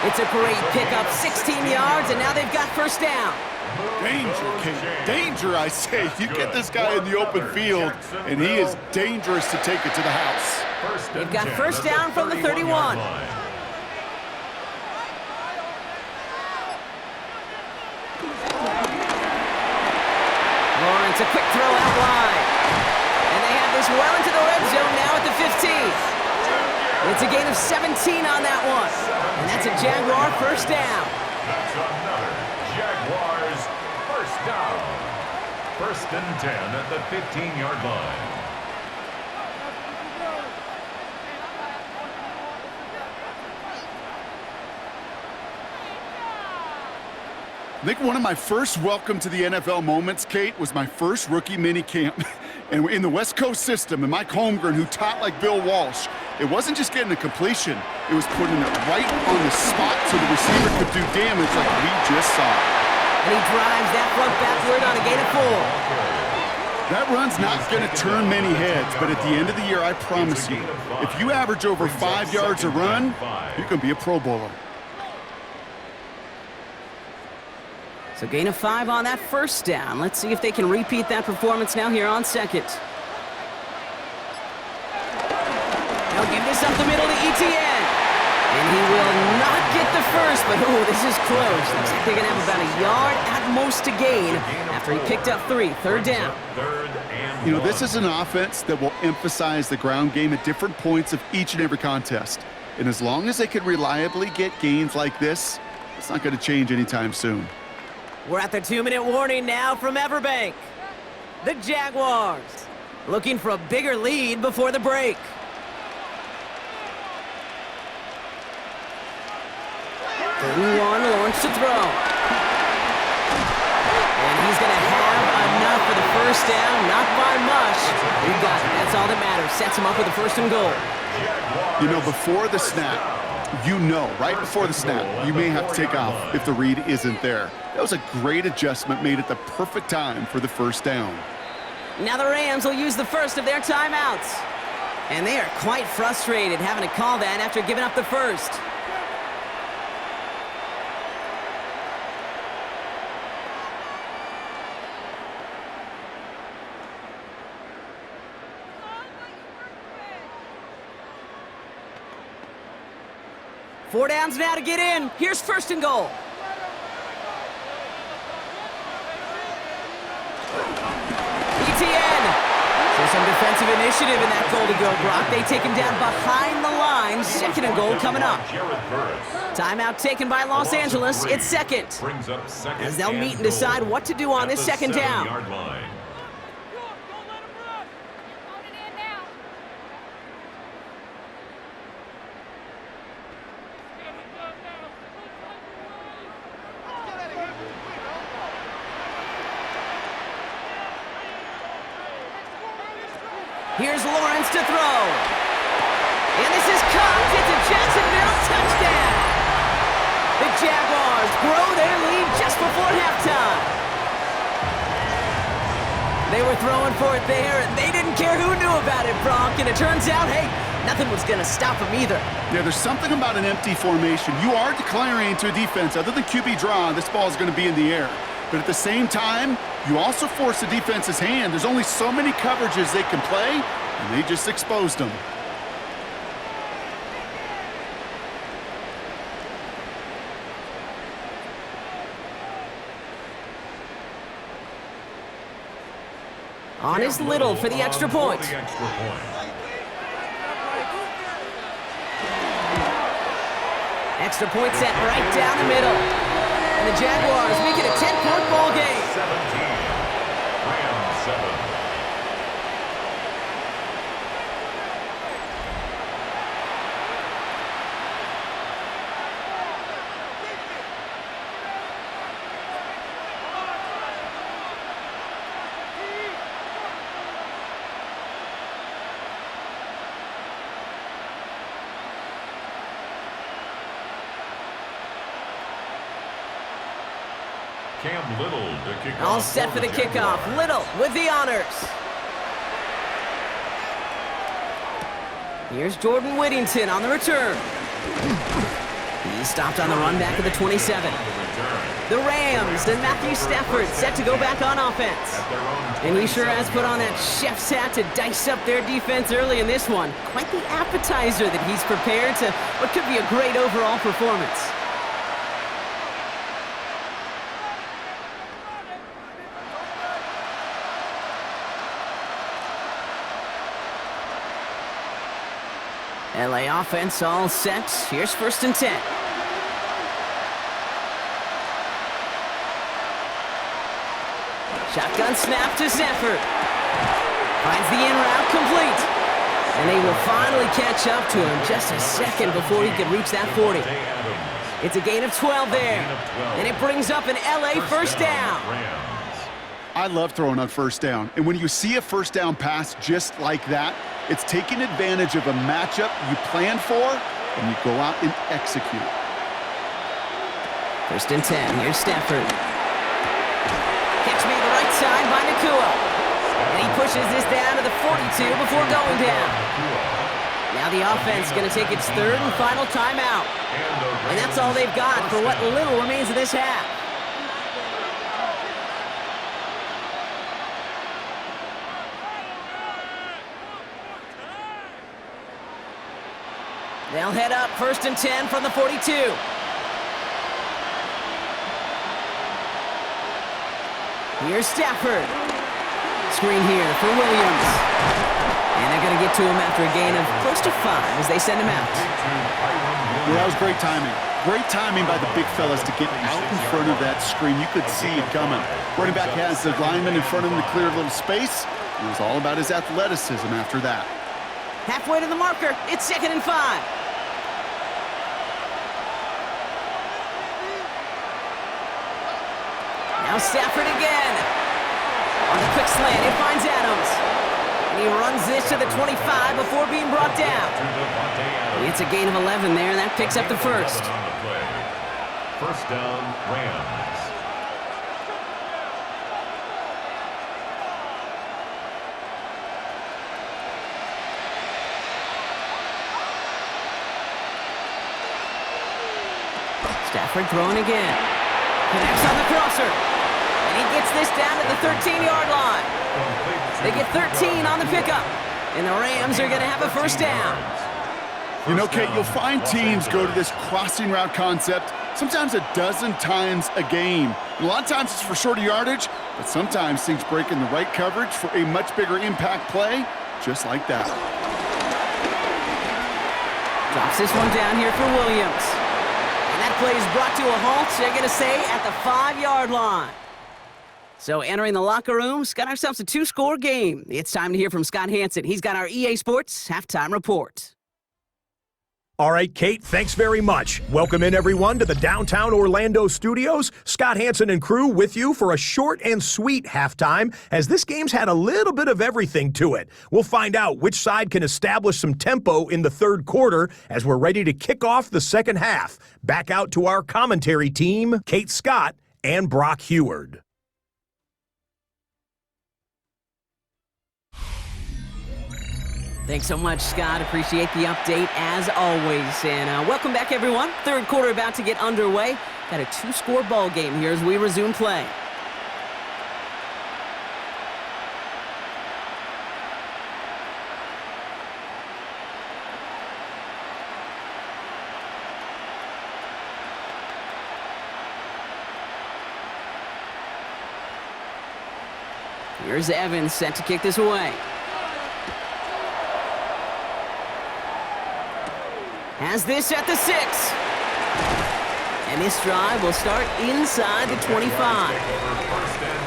It's a great pickup, 16 yards, and now they've got 1st down. Danger, Kate. Danger, I say. You get this guy in the open field, and he is dangerous to take it to the house. They've got 1st down from the 31. Lawrence, a quick throw out wide. And they have this well into the red zone now at the 15. It's a gain of 17 on that one. And that's a Jaguar 1st down. That's another Jaguars 1st down. 1st and 10 at the 15-yard line. I think one of my first welcome to the NFL moments, Kate, was my first rookie mini camp. And in the West Coast system, and Mike Holmgren, who taught like Bill Walsh, It wasn't just getting a completion. It was putting it right on the spot so the receiver could do damage like we just saw. And he drives that front backward on a gain of 4. That run's not going to turn many heads, but at the end of the year, I promise you, if you average over 5 yards a run, you can be a Pro Bowler. So gain of 5 on that first down. Let's see if they can repeat that performance now here on second. They'll give this up the middle to Etienne. And he will not get the first, but this is close. Looks like they're going to have about a yard at most to gain after he picked up 3. Third down. You know, this is an offense that will emphasize the ground game at different points of each and every contest. And as long as they can reliably get gains like this, it's not going to change anytime soon. We're at the 2-minute warning now from Everbank. The Jaguars looking for a bigger lead before the break. Third and 1, Lawrence to throw. And he's going to have enough for the first down, not by much. He got it. That's all that matters. Sets him up with a 1st and goal. You know, before the snap, right before the snap, you may have to take off if the read isn't there. That was a great adjustment made at the perfect time for the first down. Now the Rams will use the first of their timeouts. And they are quite frustrated having to call that after giving up the first. Four downs now to get in. Here's 1st and goal. Etienne. So some defensive initiative in that goal to go, Brock. They take him down behind the line. 2nd and goal coming up. Timeout taken by Los Angeles. It's second. As they'll meet and decide what to do on this 2nd down. Here's Lawrence to throw. And this is caught. It's a Jacksonville touchdown. The Jaguars grow their lead just before halftime. They were throwing for it there, and they didn't care who knew about it, Bronk. And it turns out, hey, nothing was going to stop them either. Yeah, there's something about an empty formation. You are declaring to a defense, other than QB draw, this ball is going to be in the air. But at the same time, you also force the defense's hand. There's only so many coverages they can play, and they just exposed them. On is Little for the extra point. Extra point set right down the middle. And the Jaguars make it a 10-point ball game. 17. Rams 7. Cam Little to kick off. All set for the kickoff. Little with the honors. Here's Jordan Whittington on the return. He stopped on the run back of the 27. The Rams and Matthew Stafford set to go back on offense. And he sure has put on that chef's hat to dice up their defense early in this one. Quite the appetizer that he's prepared to what could be a great overall performance. LA offense all set. Here's 1st and 10. Shotgun snap to Stafford. Finds the in route complete. And they will finally catch up to him just a second before he can reach that 40. It's a gain of 12 there. And it brings up an LA first down. I love throwing on first down. And when you see a first down pass just like that, it's taking advantage of a matchup you planned for, and you go out and execute. 1st and 10. Here's Stafford. Catch me the right side by Nakua. And he pushes this down to the 42 before going down. Now the offense is going to take its 3rd and final timeout. And that's all they've got for what little remains of this half. They'll head up 1st and 10 from the 42. Here's Stafford. Screen here for Williams. And they're going to get to him after a gain of close to 5 as they send him out. Yeah, that was great timing. Great timing by the big fellas to get out in front of that screen. You could see it coming. Running back has the lineman in front of him to clear a little space. It was all about his athleticism after that. Halfway to the marker. It's 2nd and 5. Now Stafford again. On the quick slant, it finds Adams. And he runs this to the 25 before being brought down. It's a gain of 11 there, and that picks up the 1st. 1st down, Rams. Stafford throwing again. Connects on the crosser. And he gets this down to the 13-yard line. They get 13 on the pickup. And the Rams are going to have a 1st down. You know, Kate, you'll find teams go to this crossing route concept sometimes a dozen times a game. And a lot of times it's for shorter yardage, but sometimes things break in the right coverage for a much bigger impact play, just like that. Drops this one down here for Williams. And that play is brought to a halt, they're going to say, at the 5-yard line. So entering the locker room, got ourselves a 2-score game. It's time to hear from Scott Hansen. He's got our EA Sports halftime report. All right, Kate, thanks very much. Welcome in, everyone, to the downtown Orlando studios. Scott Hansen and crew with you for a short and sweet halftime, as this game's had a little bit of everything to it. We'll find out which side can establish some tempo in the 3rd quarter as we're ready to kick off the 2nd half. Back out to our commentary team, Kate Scott and Brock Heward. Thanks so much, Scott. Appreciate the update, as always. And welcome back, everyone. 3rd quarter about to get underway. Got a 2-score ball game here as we resume play. Here's Evans set to kick this away. Has this at the 6. And this drive will start inside the 25.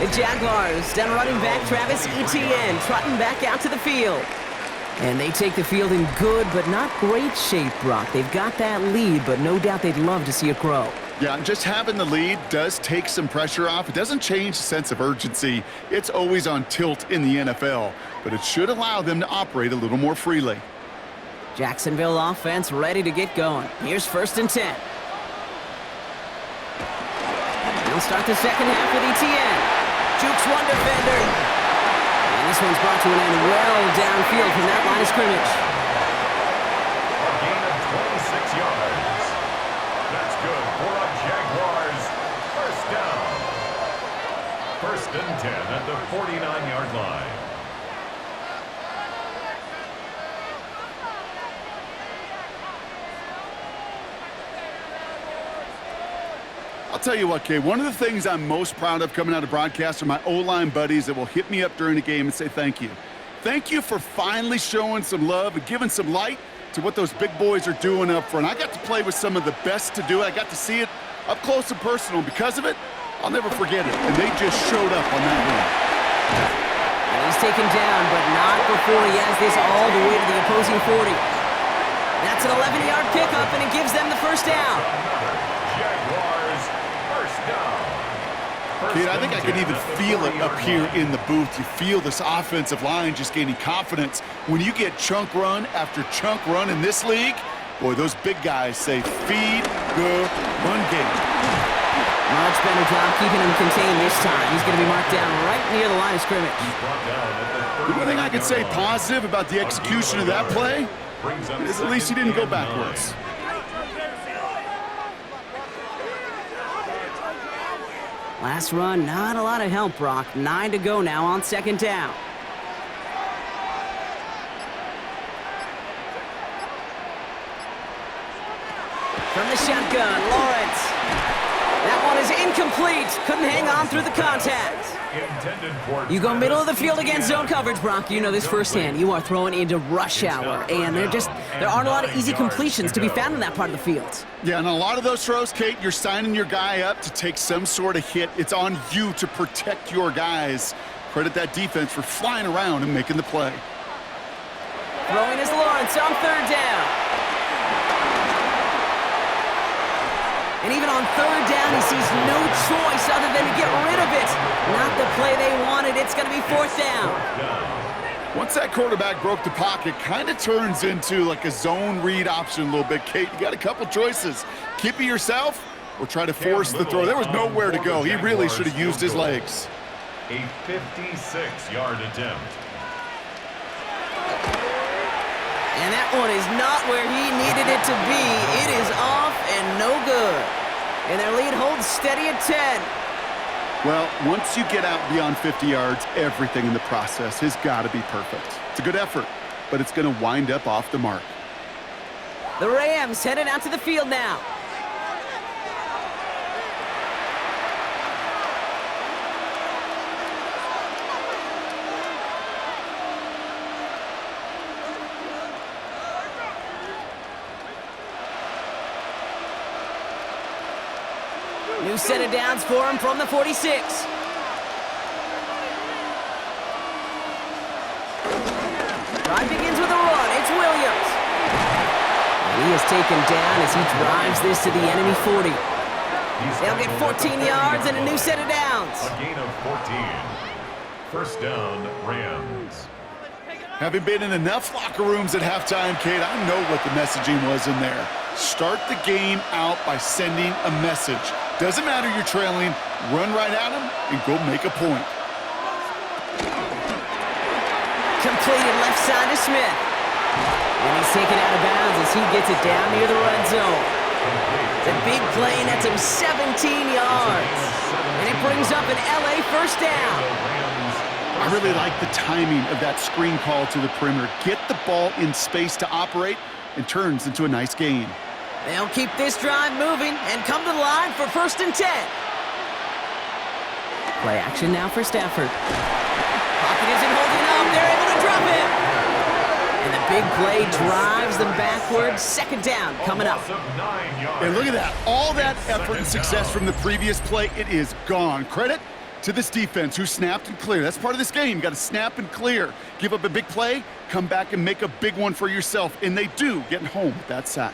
The Jaguars, down running back Travis Etienne, trotting back out to the field. And they take the field in good but not great shape, Brock. They've got that lead, but no doubt they'd love to see it grow. Yeah, just having the lead does take some pressure off. It doesn't change the sense of urgency. It's always on tilt in the NFL, but it should allow them to operate a little more freely. Jacksonville offense ready to get going. Here's 1st and 10. They'll start the 2nd half with Etienne. Jukes one defender. And this one's brought to an end well downfield from that line of scrimmage. A gain of 26 yards. That's good for a Jaguars 1st down. 1st and 10 at the 49-yard line. I'll tell you what, Kay, one of the things I'm most proud of coming out of broadcast are my O-line buddies that will hit me up during the game and say thank you. Thank you for finally showing some love and giving some light to what those big boys are doing up front. I got to play with some of the best to do it. I got to see it up close and personal. Because of it, I'll never forget it. And they just showed up on that run. And he's taken down, but not before he has this all the way to the opposing 40. That's an 11-yard pickup, and it gives them the 1st down. Jaguars 1st down. Kid, I think I can even feel it up here in the booth. You feel this offensive line just gaining confidence. When you get chunk run after chunk run in this league, boy, those big guys say, feed the run game. Much better job keeping him contained this time. He's going to be marked down right near the line of scrimmage. The one thing I could say positive about the execution of that play is at least he didn't go backwards. Last run, not a lot of help, Brock. 9 to go now on second down. From the shotgun, Lawrence. That one is incomplete. Couldn't hang on through the contact. You go middle of the field against zone coverage, Brock. You know this firsthand. You are throwing into rush hour, and there aren't a lot of easy completions to be found in that part of the field. Yeah, and a lot of those throws, Kate, you're signing your guy up to take some sort of hit. It's on you to protect your guys. Credit that defense for flying around and making the play. Throwing is Lawrence on third down. And even on third down, he sees no choice other than to get rid of it. Not the play they wanted. It's going to be fourth down. Once that quarterback broke the pocket, kind of turns into like a zone read option a little bit. Kate, you got a couple choices. Keep it yourself or try to force the throw. There was nowhere to go. He really should have used his legs. A 56-yard attempt. And that one is not where he needed it to be. It is off and no good. And their lead holds steady at 10. Well, once you get out beyond 50 yards, everything in the process has got to be perfect. It's a good effort, but it's going to wind up off the mark. The Rams headed out to the field now. New set of downs for him from the 46. Drive begins with a run. It's Williams. And he is taken down as he drives this to the enemy 40. They'll get 14 yards and a new set of downs. A gain of 14. First down, Rams. Having been in enough locker rooms at halftime, Kate, I know what the messaging was in there. Start the game out by sending a message. Doesn't matter you're trailing, run right at him and go make a point. Completed left side to Smith. And he's taken out of bounds as he gets it down near the red zone. The big play nets him 17 yards. And it brings up an LA first down. I really like the timing of that screen call to the perimeter. Get the ball in space to operate and turns into a nice gain. They'll keep this drive moving and come to the line for first and 10. Play action now for Stafford. Pocket isn't holding up. They're able to drop it. And the big play drives them backwards. Second down coming up. And look at that. All that effort and success from the previous play, it is gone. Credit to this defense who snapped and cleared. That's part of this game. You got to snap and clear. Give up a big play, come back and make a big one for yourself. And they do, getting home with that sack.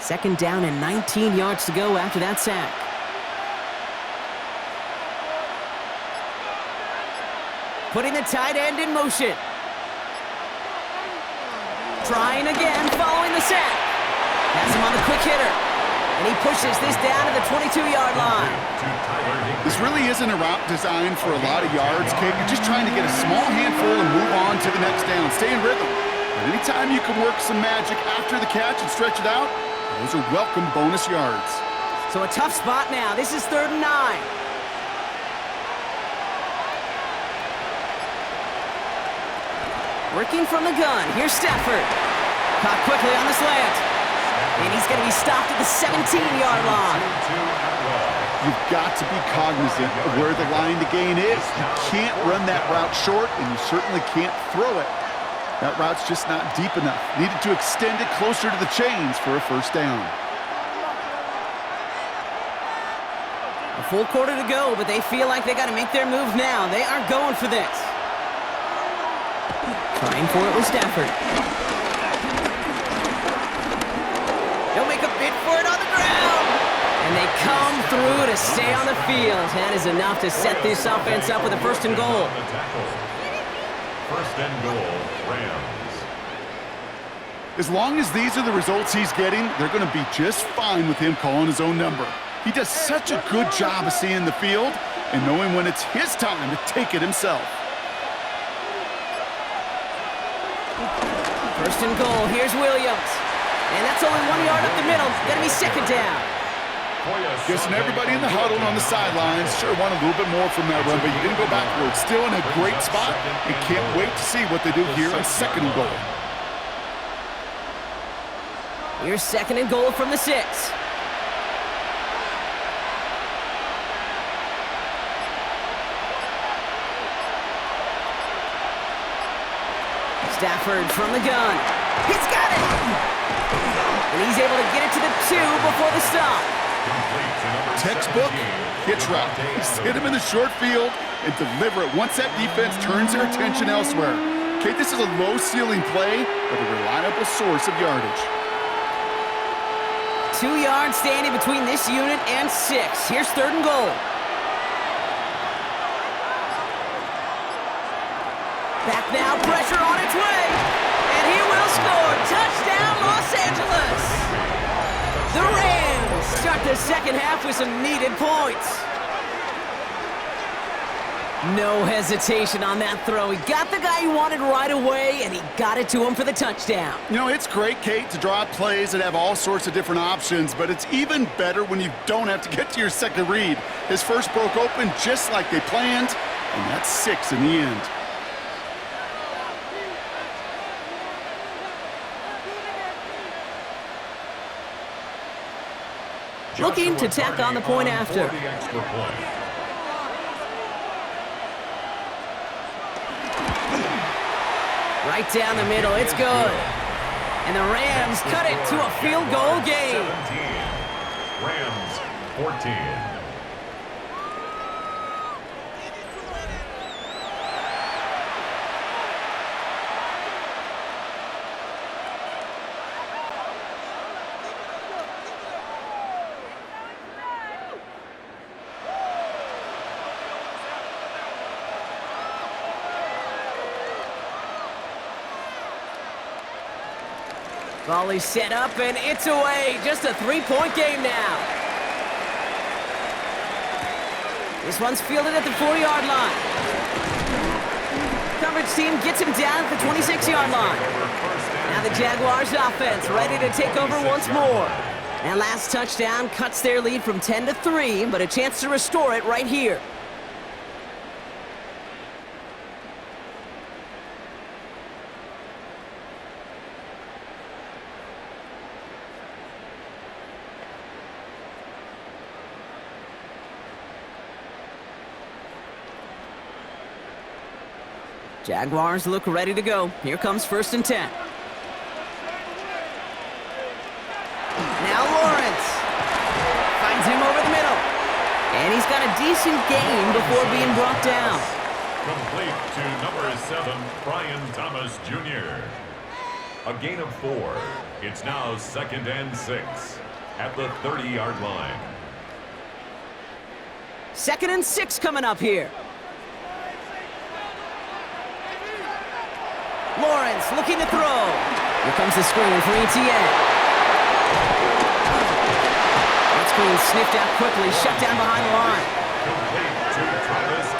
Second down and 19 yards to go after that sack. Putting the tight end in motion. Trying again, following the sack. Has him on the quick hitter. And he pushes this down to the 22-yard line. This really isn't a route designed for a lot of yards, Kate. You're just trying to get a small handful and move on to the next down. Stay in rhythm. And anytime you can work some magic after the catch and stretch it out, those are welcome bonus yards. So a tough spot now. This is 3rd and 9. Working from the gun. Here's Stafford. Caught quickly on the slant. And he's going to be stopped at the 17-yard line. You've got to be cognizant of where the line to gain is. You can't run that route short, and you certainly can't throw it. That route's just not deep enough. Needed to extend it closer to the chains for a first down. A full quarter to go, but they feel like they got to make their move now. They are going for this. Trying for it with Stafford. They'll make a bid for it on the ground. And they come through to stay on the field. That is enough to set this offense up with a first and goal. First and goal, Rams. As long as these are the results he's getting, they're going to be just fine with him calling his own number. He does such a good job of seeing the field and knowing when it's his time to take it himself. First and goal, here's Williams. And that's only 1 yard up the middle. Gonna be second down. Guessing everybody in the huddle on the sidelines sure want a little bit more from that run, but you didn't go backwards. Still in a great spot and can't wait to see what they do here on second and goal. Here's second and goal from the 6. Stafford from the gun. He's got it! And he's able to get it to the 2 before the stop. Textbook hitch route. Just hit him in the short field and deliver it once that defense turns their attention elsewhere. Okay, this is a low-ceiling play, but a reliable source of yardage. 2 yards standing between this unit and 6. Here's third and goal. Back now, pressure on its way. And he will score. Touchdown, Los Angeles. The Rams start the second half with some needed points. No hesitation on that throw. He got the guy he wanted right away, and he got it to him for the touchdown. You know, it's great, Kate, to draw up plays that have all sorts of different options, but it's even better when you don't have to get to your second read. His first broke open just like they planned, and that's 6 in the end. Looking to tack on the point after. Right down the middle, it's good. And the Rams cut it to a field goal game. 17. Rams 14. Volley set up, and it's away. Just a 3-point game now. This one's fielded at the 4-yard line. Coverage team gets him down at the 26-yard line. Now the Jaguars offense ready to take over once more. That last touchdown cuts their lead from 10 to 3, but a chance to restore it right here. Jaguars look ready to go. Here comes first and 10. Now Lawrence finds him over the middle. And he's got a decent gain before being brought down. Complete to number 7, Brian Thomas Jr. A gain of 4. It's now 2nd and 6 at the 30-yard line. 2nd and 6 coming up here. Lawrence looking to throw. Here comes the screen for ETN. That screen sniffed out quickly, shut down behind the line.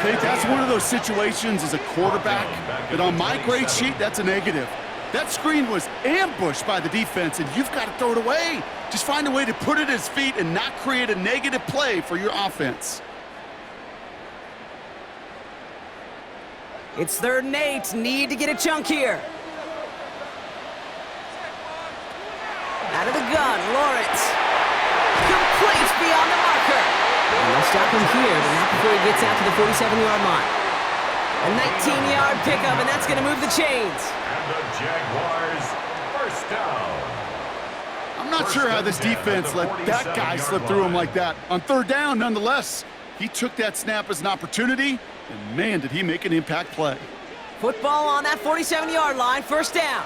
Hey, that's one of those situations as a quarterback that on my grade sheet, that's a negative. That screen was ambushed by the defense, and you've got to throw it away. Just find a way to put it at his feet and not create a negative play for your offense. It's 3rd and 8. Need to get a chunk here. Out of the gun, Lawrence. Complete beyond the marker. And they'll stop him here, but not before he gets out to the 47-yard line. A 19-yard pickup, and that's going to move the chains. And the Jaguars first down. I'm not sure how this defense let that guy slip through him like that. On 3rd down, nonetheless, He took that snap as an opportunity, and man, did he make an impact play. Football on that 47-yard line, first down.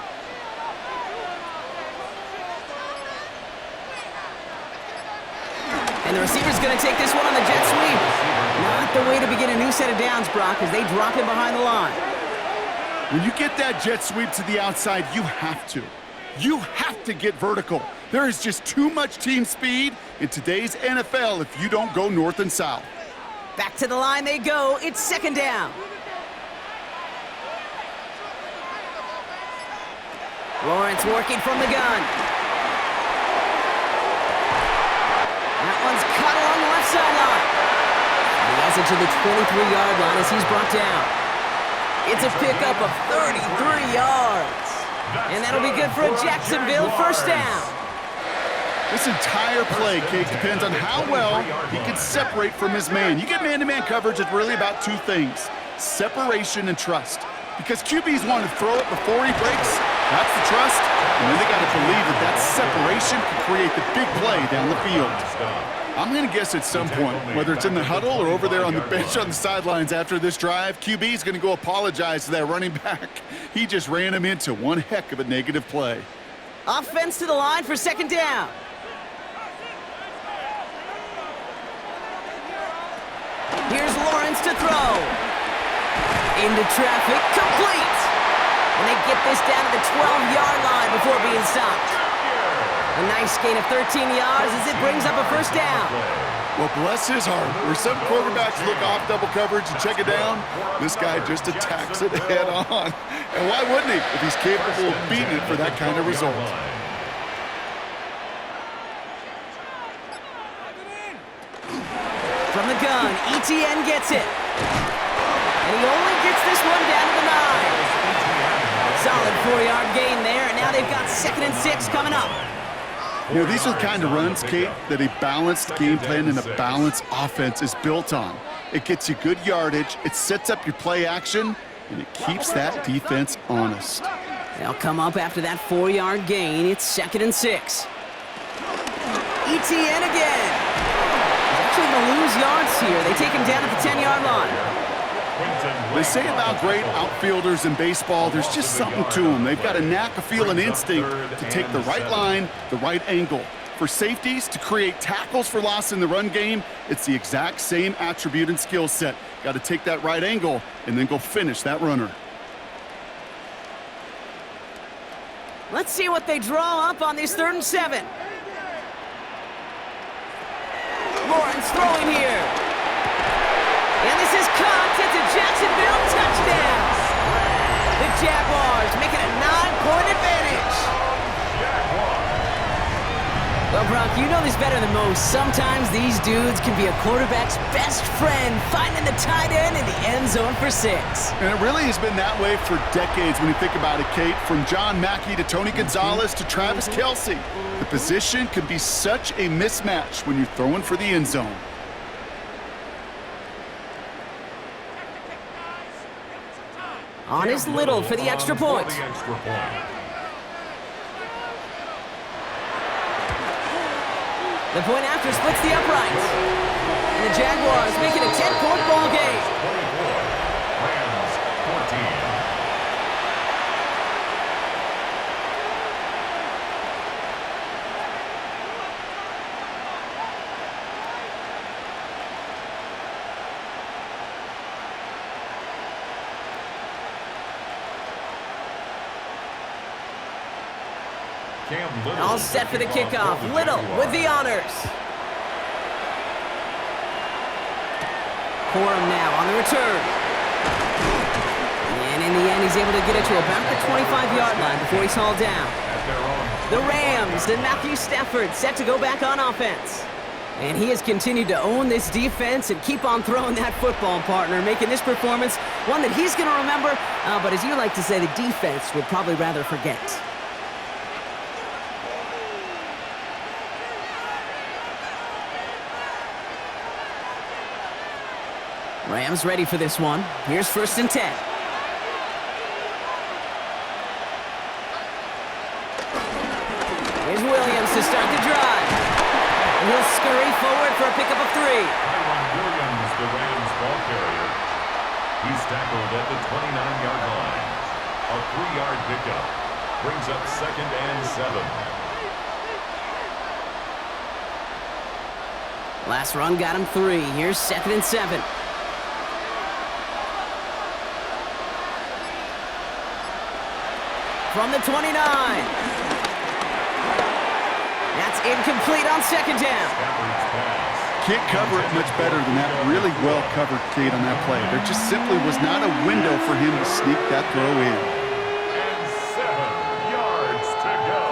And the receiver's going to take this one on the jet sweep. Not the way to begin a new set of downs, Brock, as they drop him behind the line. When you get that jet sweep to the outside, you have to. You have to get vertical. There is just too much team speed in today's NFL if you don't go north and south. Back to the line they go. It's second down. Lawrence working from the gun. That one's cut along the left sideline. And he has it to the 23-yard line as he's brought down. It's a pickup of 33 yards. And that'll be good for a Jacksonville first down. This entire play, Kate, depends on how well he can separate from his man. You get man-to-man coverage, it's really about two things: separation and trust. Because QBs want to throw it before he breaks. That's the trust. And then they got to believe that that separation can create the big play down the field. I'm going to guess at some point, whether it's in the huddle or over there on the bench on the sidelines after this drive, QB is going to go apologize to that running back. He just ran him into one heck of a negative play. Offense to the line for second down. Here's Lawrence to throw. Into traffic, complete. And they get this down to the 12-yard line before being stopped. A nice gain of 13 yards as it brings up a first down. Well, bless his heart. Where some quarterbacks look off double coverage and check it down, this guy just attacks it head on. And why wouldn't he if he's capable of beating it for that kind of result? From the gun, ETN gets it. And he only gets this one down to the 9. Solid 4-yard gain there, and now they've got 2nd and 6 coming up. You know, these are the kind of runs, Kate, that a balanced game plan and a balanced offense is built on. It gets you good yardage, it sets up your play action, and it keeps that defense honest. They'll come up after that 4-yard gain. It's 2nd and 6. ETN again. He's actually going to lose yards here. They take him down at the 10-yard line. They say about great outfielders in baseball, there's just something to them. They've got a knack, a feel, an instinct to take the right line, the right angle. For safeties, to create tackles for loss in the run game, it's the exact same attribute and skill set. Got to take that right angle and then go finish that runner. Let's see what they draw up on this 3rd and 7. Lawrence throwing here. And this is caught. It's a Jacksonville touchdown. The Jaguars making a 9-point advantage. Well, Brock, you know this better than most. Sometimes these dudes can be a quarterback's best friend, finding the tight end in the end zone for 6. And it really has been that way for decades when you think about it, Kate. From John Mackey to Tony Gonzalez to Travis Kelce. The position can be such a mismatch when you're throwing for the end zone. On is Little for the extra point. The point after splits the uprights. And the Jaguars make it a 10-point ball game. 24, Rams 14. All set for the kickoff. Little with the honors. Corum now on the return. And in the end, he's able to get it to about the 25-yard line before he's hauled down. The Rams and Matthew Stafford set to go back on offense. And he has continued to own this defense and keep on throwing that football, partner, making this performance one that he's going to remember, but as you like to say, the defense would probably rather forget. Rams ready for this one. Here's 1st and 10. Here's Williams to start the drive. And he'll scurry forward for a pickup of 3. the Rams ball carrier. He's tackled at the 29-yard line. A 3-yard pickup brings up 2nd and 7. Last run got him 3. Here's 2nd and 7. From the 29. That's incomplete on 2nd down. Can't cover it much better than that. Really well covered, Kate, on that play. There just simply was not a window for him to sneak that throw in. And 7 yards to go.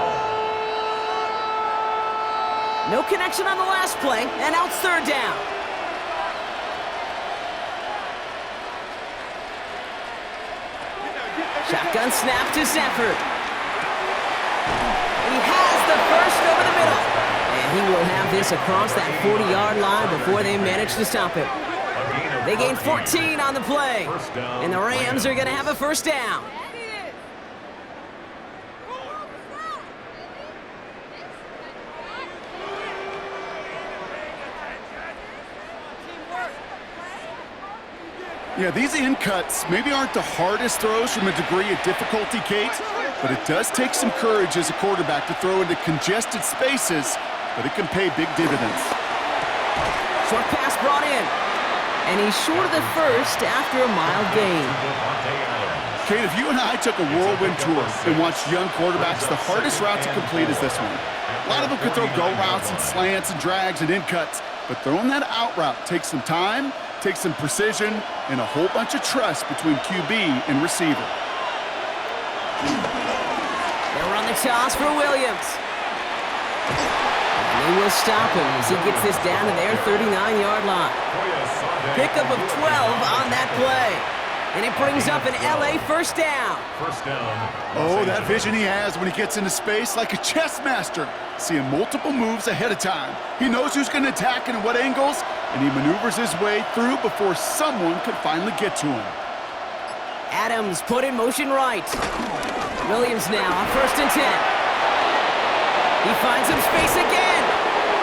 No connection on the last play, and now it's 3rd down. Shotgun snap to Sanford. He has the first over the middle. And he will have this across that 40-yard line before they manage to stop it. They gain 14 on the play. And the Rams are going to have a 1st down. Yeah, these in cuts maybe aren't the hardest throws from a degree of difficulty, Kate, but it does take some courage as a quarterback to throw into congested spaces, but it can pay big dividends. Short pass brought in, and he's short of the first after a mild gain. Kate, if you and I took a whirlwind tour and watched young quarterbacks, the hardest route to complete is this one. A lot of them could throw go routes and slants and drags and in cuts, but throwing that out route takes some time, takes some precision, and a whole bunch of trust between QB and receiver. They'll run the toss for Williams. And they will stop him as he gets this down to their 39-yard line. Pickup of 12 on that play. And it brings up an LA 1st down. Oh, that vision he has when he gets into space like a chess master, seeing multiple moves ahead of time. He knows who's going to attack and at what angles, and he maneuvers his way through before someone can finally get to him. Adams put in motion right. Williams now on 1st and 10. He finds some space again,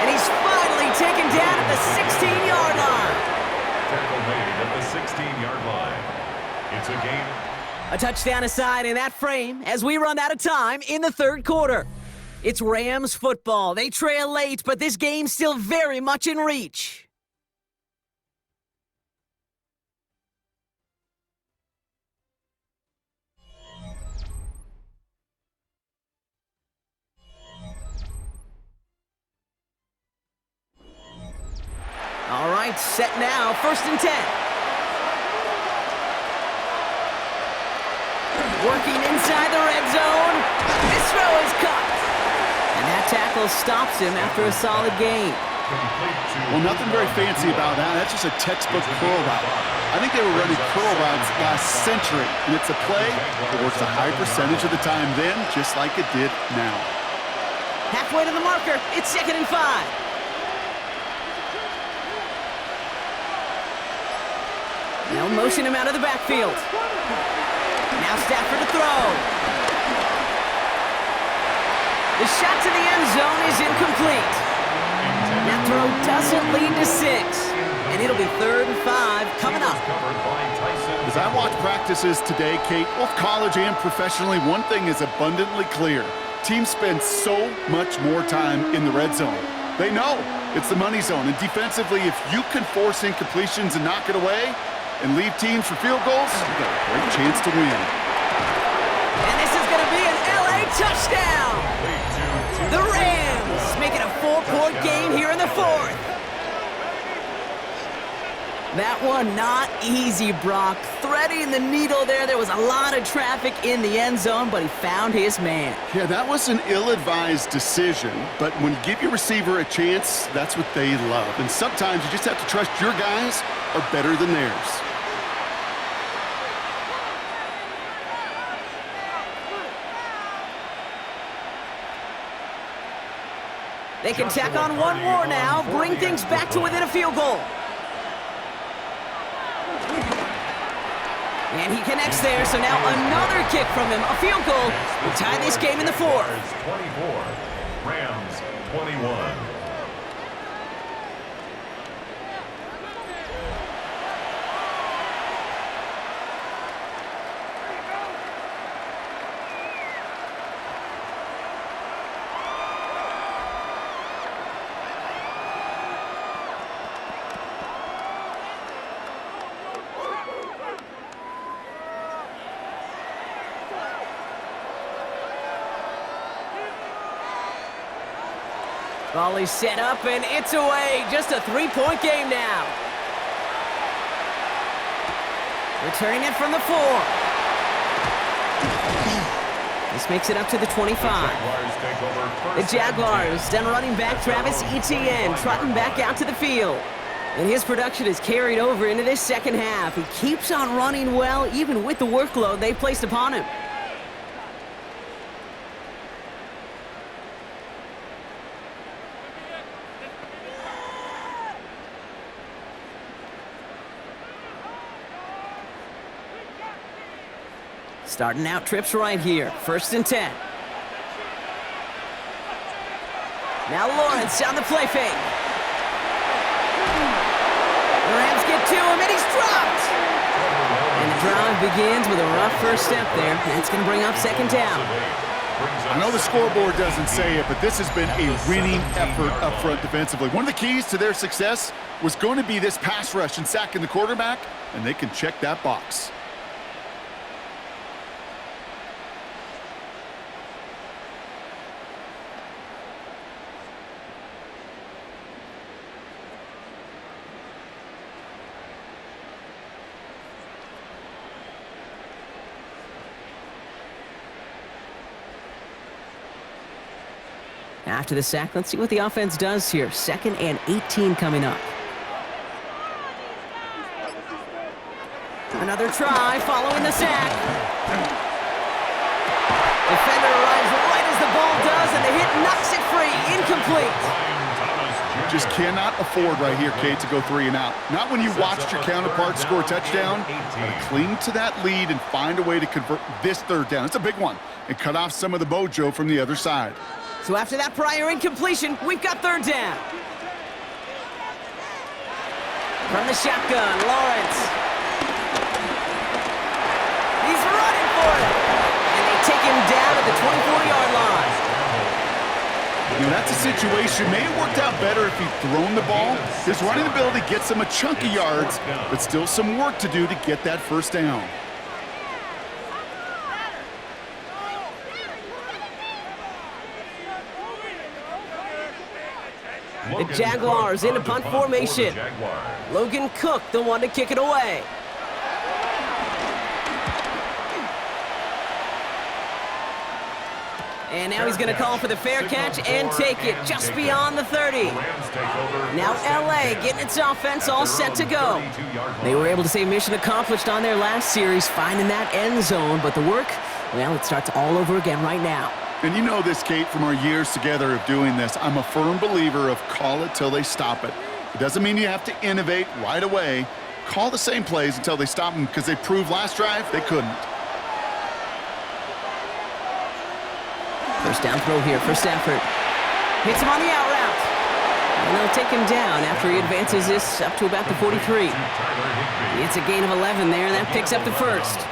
and he's finally taken down at the 16-yard line. Tackle made at the 16-yard line. It's a game. A touchdown aside in that frame as we run out of time in the 3rd quarter. It's Rams football. They trail late, but this game's still very much in reach. All right, set now, 1st and 10. Working inside the red zone. This throw is caught. And that tackle stops him after a solid gain. Well, nothing very fancy about that. That's just a textbook curl route. I think they were running curl routes last century, and it's a play that works a high percentage of the time then, just like it did now. Halfway to the marker. It's 2nd and 5. They'll motion him out of the backfield. Now Stafford to throw. The shot to the end zone is incomplete. That throw doesn't lead to 6. And it'll be 3rd and 5 coming up. As I watch practices today, Kate, both college and professionally, one thing is abundantly clear. Teams spend so much more time in the red zone. They know it's the money zone. And defensively, if you can force incompletions and knock it away, and leave teams for field goals, you got a great chance to win. And this is going to be an LA touchdown. The Rams make it a 4-point game here in the 4th. That one not easy, Brock. Threading the needle there. There was a lot of traffic in the end zone, but he found his man. Yeah, that was an ill-advised decision, but when you give your receiver a chance, that's what they love. And sometimes you just have to trust your guys are better than theirs. They can tack on one more now, bring things back to within a field goal. And he connects there, so now another kick from him, a field goal, will tie this game in the 4th. 24, Rams 21. Volley set up, and it's away. Just a three-point game now. Returning it from the 4. This makes it up to the 25. The Jaguars, then running back Travis Etienne, trotting back out to the field. And his production is carried over into this second half. He keeps on running well, even with the workload they've placed upon him. Starting out trips right here. 1st and 10. Now Lawrence on the play fake. The Rams get to him, and he's dropped. And the drive begins with a rough first step there. That's going to bring up 2nd down. I know the scoreboard doesn't say it, but this has been a winning effort up front defensively. One of the keys to their success was going to be this pass rush and sacking the quarterback, and they can check that box. After the sack, let's see what the offense does here. 2nd and 18 coming up. Another try following the sack. Defender arrives right as the ball does, and the hit knocks it free. Incomplete. Just cannot afford right here, Kate, to go 3 and out. Not when you watched your counterpart score a touchdown. Gotta cling to that lead and find a way to convert this 3rd down. It's a big one. And cut off some of the mojo from the other side. So after that prior incompletion, we've got 3rd down. From the shotgun, Lawrence. He's running for it. And they take him down at the 24-yard line. You know, that's a situation. May have worked out better if he'd thrown the ball. His running ability gets him a chunk of yards, but still some work to do to get that 1st down. The Jaguars into punt formation. Logan Cook, the one to kick it away. And now he's going to call for the fair catch and take it just beyond the 30. Now LA getting its offense all set to go. They were able to say mission accomplished on their last series, finding that end zone, but the work, well, it starts all over again right now. And you know this, Kate, from our years together of doing this. I'm a firm believer of call it till they stop it. It doesn't mean you have to innovate right away. Call the same plays until they stop them, because they proved last drive they couldn't. 1st down throw here for Stafford. Hits him on the out route. And they'll take him down after he advances this up to about the 43. It's a gain of 11 there, and that picks up the 1st.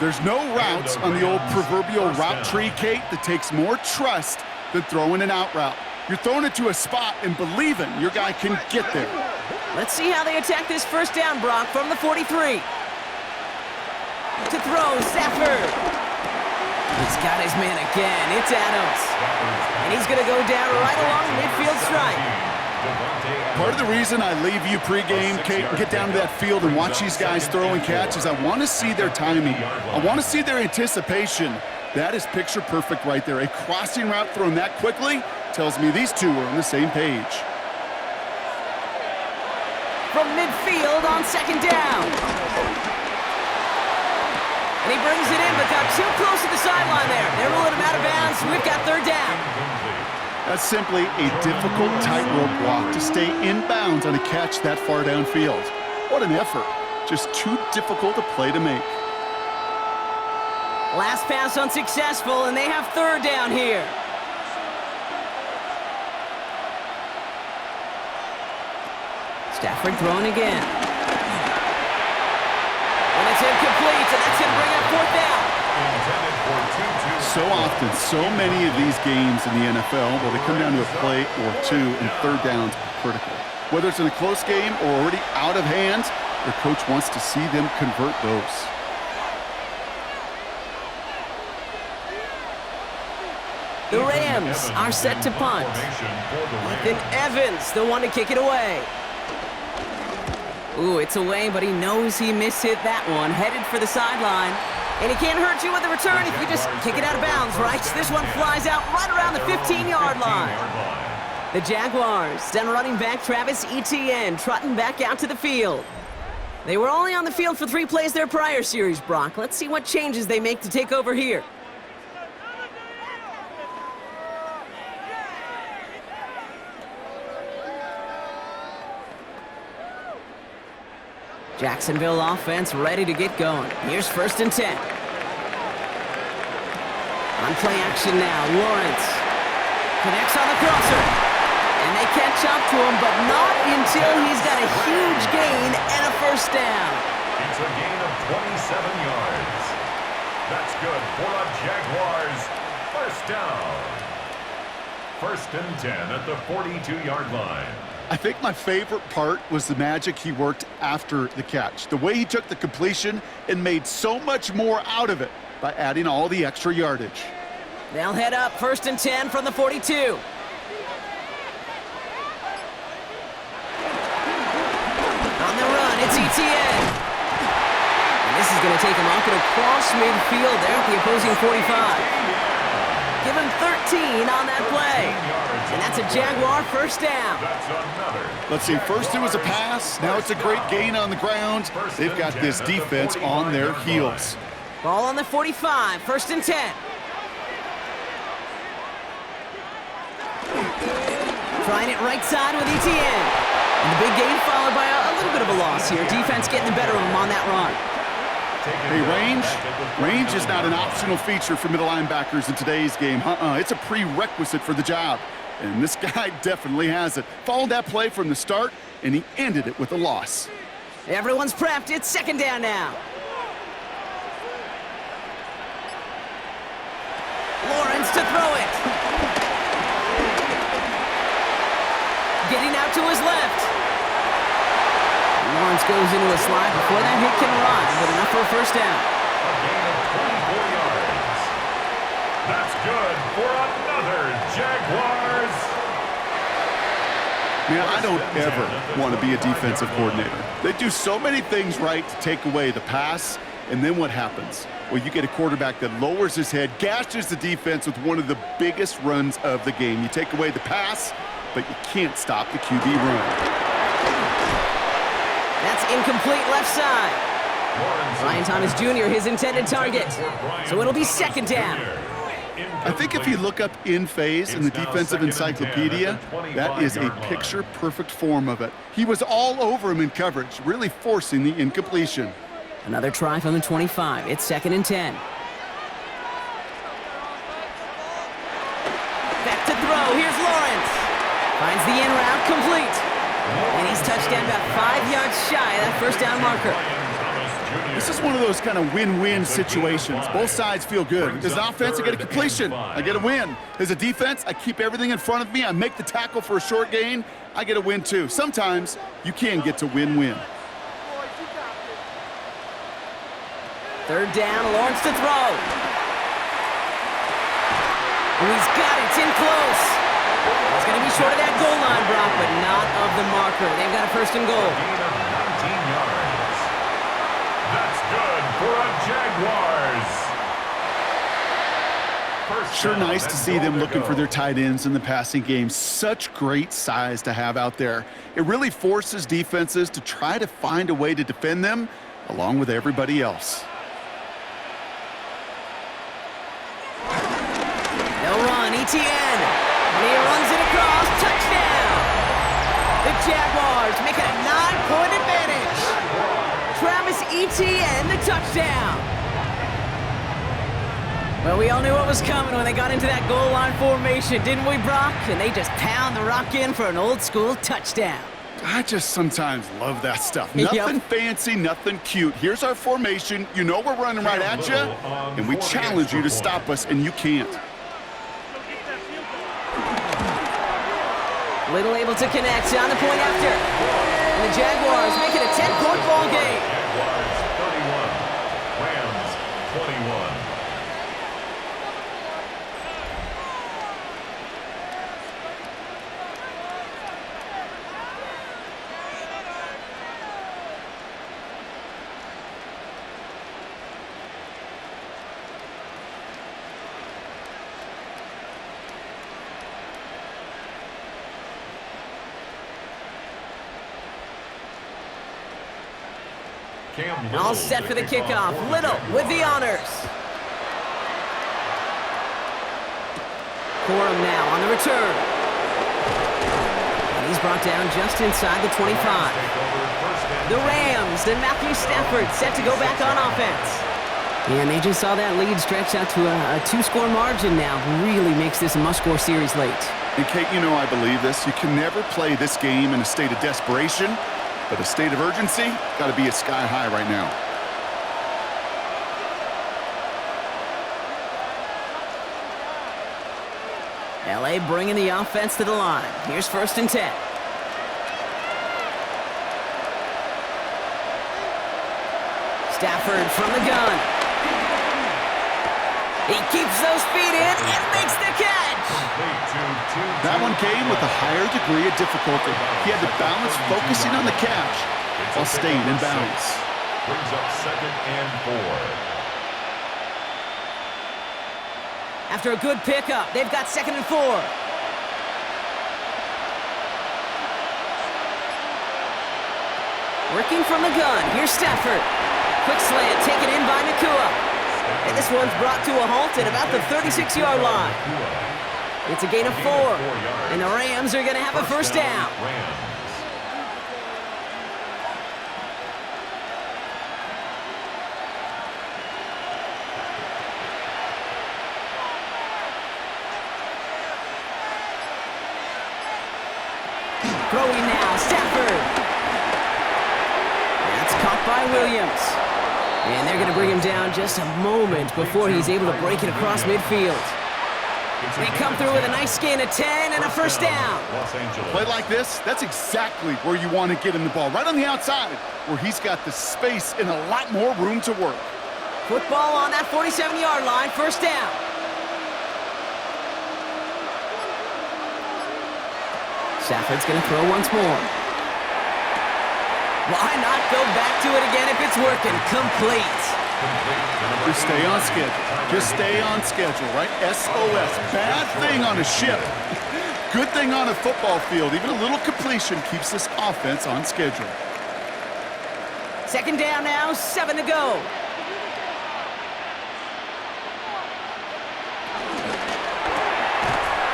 There's no routes on the old proverbial route tree, Kate, that takes more trust than throwing an out route. You're throwing it to a spot and believing your guy can get there. Let's see how they attack this 1st down, Brock, from the 43. To throw, Stafford. He's got his man again. It's Adams. And he's going to go down right along the midfield stripe. Part of the reason I leave you pregame, Kate, and get down to that field and watch these guys throw and catch is I want to see their timing. I want to see their anticipation. That is picture perfect right there. A crossing route thrown that quickly tells me these two are on the same page. From midfield on 2nd down. And he brings it in, but got too close to the sideline there. They ruled him out of bounds. We've got 3rd down. That's simply a difficult tightrope walk to stay in bounds on a catch that far downfield. What an effort. Just too difficult a play to make. Last pass unsuccessful, and they have 3rd down here. Stafford throwing again. And it's incomplete, and that's going to bring up 4th down. So often, so many of these games in the NFL, well, they come down to a play or two, and 3rd downs are critical. Whether it's in a close game or already out of hand, their coach wants to see them convert those. The Rams are set to punt. Ethan Evans, the one to kick it away. Ooh, it's away, but he knows he mishit that one. Headed for the sideline. And it can't hurt you with the return if you just kick it out of bounds, right? This one flies out right around the 15-yard line. The Jaguars send running back Travis Etienne trotting back out to the field. They were only on the field for 3 plays their prior series, Brock. Let's see what changes they make to take over here. Jacksonville offense ready to get going. Here's 1st and 10. On play action now, Lawrence connects on the crosser. And they catch up to him, but not until he's got a huge gain and a 1st down. It's a gain of 27 yards. That's good for the Jaguars. 1st down. 1st and 10 at the 42-yard line. I think my favorite part was the magic he worked after the catch. The way he took the completion and made so much more out of it by adding all the extra yardage. They'll head up 1st and 10 from the 42. On the run, it's Etienne. And this is going to take him up and across midfield there at the opposing 45. Give him 13 on that play. And that's a Jaguar 1st down. Let's see, first it was a pass, now it's a great gain on the ground. They've got this defense on their heels. Ball on the 45, 1st and 10. Trying it right side with Etienne. And the big gain followed by a little bit of a loss here. Defense getting the better of him on that run. Hey, range is not an optional feature for middle linebackers in today's game. It's a prerequisite for the job. And this guy definitely has it. Followed that play from the start, and he ended it with a loss. Everyone's prepped. It's 2nd down now. Lawrence to throw it. Getting out to his left. Lawrence goes into a slide before that hit can arrive, but enough for a 1st down. A gain of 24 yards. That's good for another Jaguars. Man, I don't ever want to be a defensive coordinator. They do so many things right to take away the pass, and then what happens? Well, you get a quarterback that lowers his head, gashes the defense with one of the biggest runs of the game. You take away the pass, but you can't stop the QB run. That's incomplete left side. Ryan Thomas Jr., his intended target. So it'll be 2nd down. I think if you look up in phase in the defensive encyclopedia, that is a picture-perfect form of it. He was all over him in coverage, really forcing the incompletion. Another try from the 25. It's 2nd and 10. Back to throw. Here's Lawrence. Finds the in route complete. And he's touchdown about 5 yards shy of that 1st down marker. This is one of those kind of win-win situations. Both sides feel good. As an offense, I get a completion. I get a win. As a defense, I keep everything in front of me. I make the tackle for a short gain. I get a win, too. Sometimes you can get to win-win. 3rd down, Lawrence to throw. Oh, he's got it. It's in close. It's going to be short of that goal line, Brock, but not of the marker. They've got a 1st and goal. Gain of 19 yards. That's good for a Jaguars. Sure nice to see them looking for their tight ends in the passing game. Such great size to have out there. It really forces defenses to try to find a way to defend them along with everybody else. They'll run, Etienne. And he runs it across, touchdown! The Jaguars make it a 9-point advantage. Travis Etienne, the touchdown. Well, we all knew what was coming when they got into that goal line formation, didn't we, Brock? And they just pound the rock in for an old-school touchdown. I just sometimes love that stuff. Nothing fancy, nothing cute. Here's our formation. You know we're running right at you, and we challenge you to stop us, and you can't. Little able to connect on the point after. And the Jaguars make it a 10-point ball game. Jaguars 31, Rams 21. All set for the kickoff. Little with the honors. Corum now on the return. And he's brought down just inside the 25. The Rams and Matthew Stafford set to go back on offense. And they just saw that lead stretch out to a two-score margin now. Really makes this a must-score series late. And Kate, you know I believe this. You can never play this game in a state of desperation, but a state of urgency got to be at sky high right now. LA bringing the offense to the line. Here's 1st and 10. Stafford from the gun. He keeps those feet in and makes the catch. That one came with a higher degree of difficulty. He had to balance focusing on the catch while staying in bounds. Brings up 2nd and 4. After a good pickup, they've got 2nd and 4. Working from the gun, here's Stafford. Quick slant taken in by Nakua. And this one's brought to a halt at about the 36-yard line. It's a gain of 4. And the Rams are going to have a 1st down. Throwing now, Stafford. That's caught by Williams. And they're going to bring him down just a moment before he's able to break it across midfield. They come through with a nice gain of 10 and a 1st down. Play like this, that's exactly where you want to get him the ball. Right on the outside, where he's got the space and a lot more room to work. Football on that 47-yard line, 1st down. Stafford's going to throw once more. Why not go back to it again if it's working? Complete. Just stay on schedule. Just stay on schedule, right? SOS. Bad thing on a ship. Good thing on a football field. Even a little completion keeps this offense on schedule. 2nd down now, 7 to go.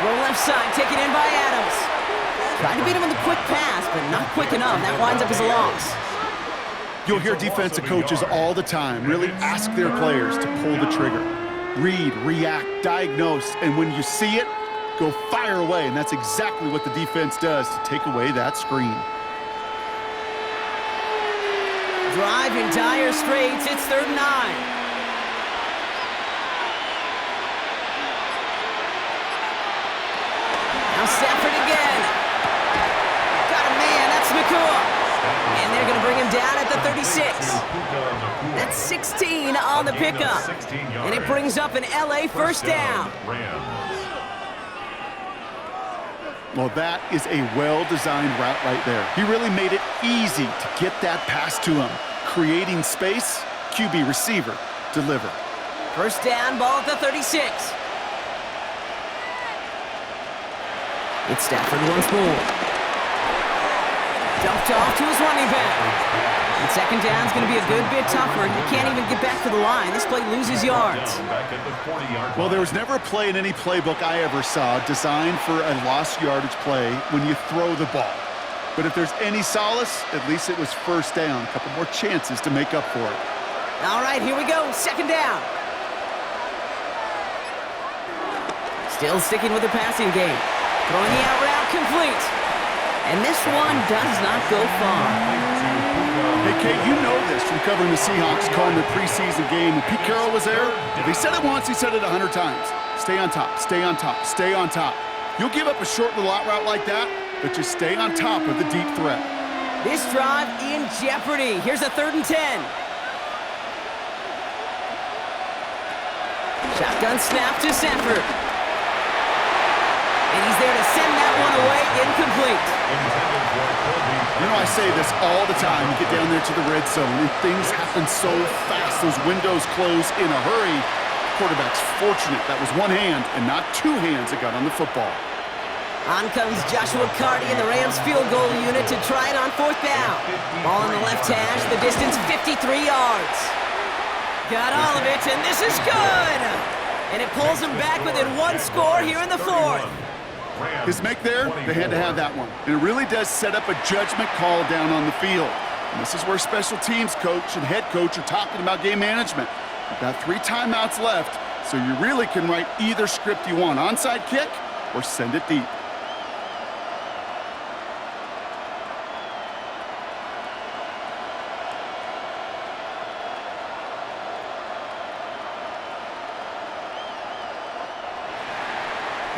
Roll left side, taken in by Adams. Trying to beat him with a quick pass, but not quick enough. That winds up as a loss. You'll hear defensive coaches all the time really ask their players to pull the trigger. Read, react, diagnose, and when you see it, go fire away. And that's exactly what the defense does to take away that screen. Drive in dire straits. It's 3rd and 9. Now Stafford again. Got a man. That's Nakua. And they're going to bring him down at the 36. That's 16 on the pickup. And it brings up an LA 1st down. Well, that is a well-designed route right there. He really made it easy to get that pass to him. Creating space, QB receiver, deliver. 1st down, ball at the 36. It's Stafford once more. Dumped off to his running back. And 2nd down's going to be a good bit tougher. He can't even get back to the line. This play loses yards. Well, there was never a play in any playbook I ever saw designed for a lost yardage play when you throw the ball. But if there's any solace, at least it was 1st down. A couple more chances to make up for it. All right, here we go. 2nd down. Still sticking with the passing game. Throwing the out route complete. And this one does not go far. Hey, Kate, you know this from covering the Seahawks, calling the preseason game. When Pete Carroll was there, if he said it once, he said it 100 times. Stay on top, stay on top, stay on top. You'll give up a short little out route like that, but just stay on top of the deep threat. This drive in jeopardy. Here's a 3rd and 10. Shotgun snap to Stafford. And he's there to send that one away, incomplete. You know, I say this all the time. You get down there to the red zone, and things happen so fast. Those windows close in a hurry. Quarterback's fortunate that was one hand and not 2 hands that got on the football. On comes Joshua Carty and the Rams field goal unit to try it on 4th down. Ball in the left hash, the distance 53 yards. Got all of it, and this is good! And it pulls them back within 1 score here in the 4th. His make there, they had to have that one. And it really does set up a judgment call down on the field. And this is where special teams coach and head coach are talking about game management. You've got 3 timeouts left, so you really can write either script you want. Onside kick or send it deep.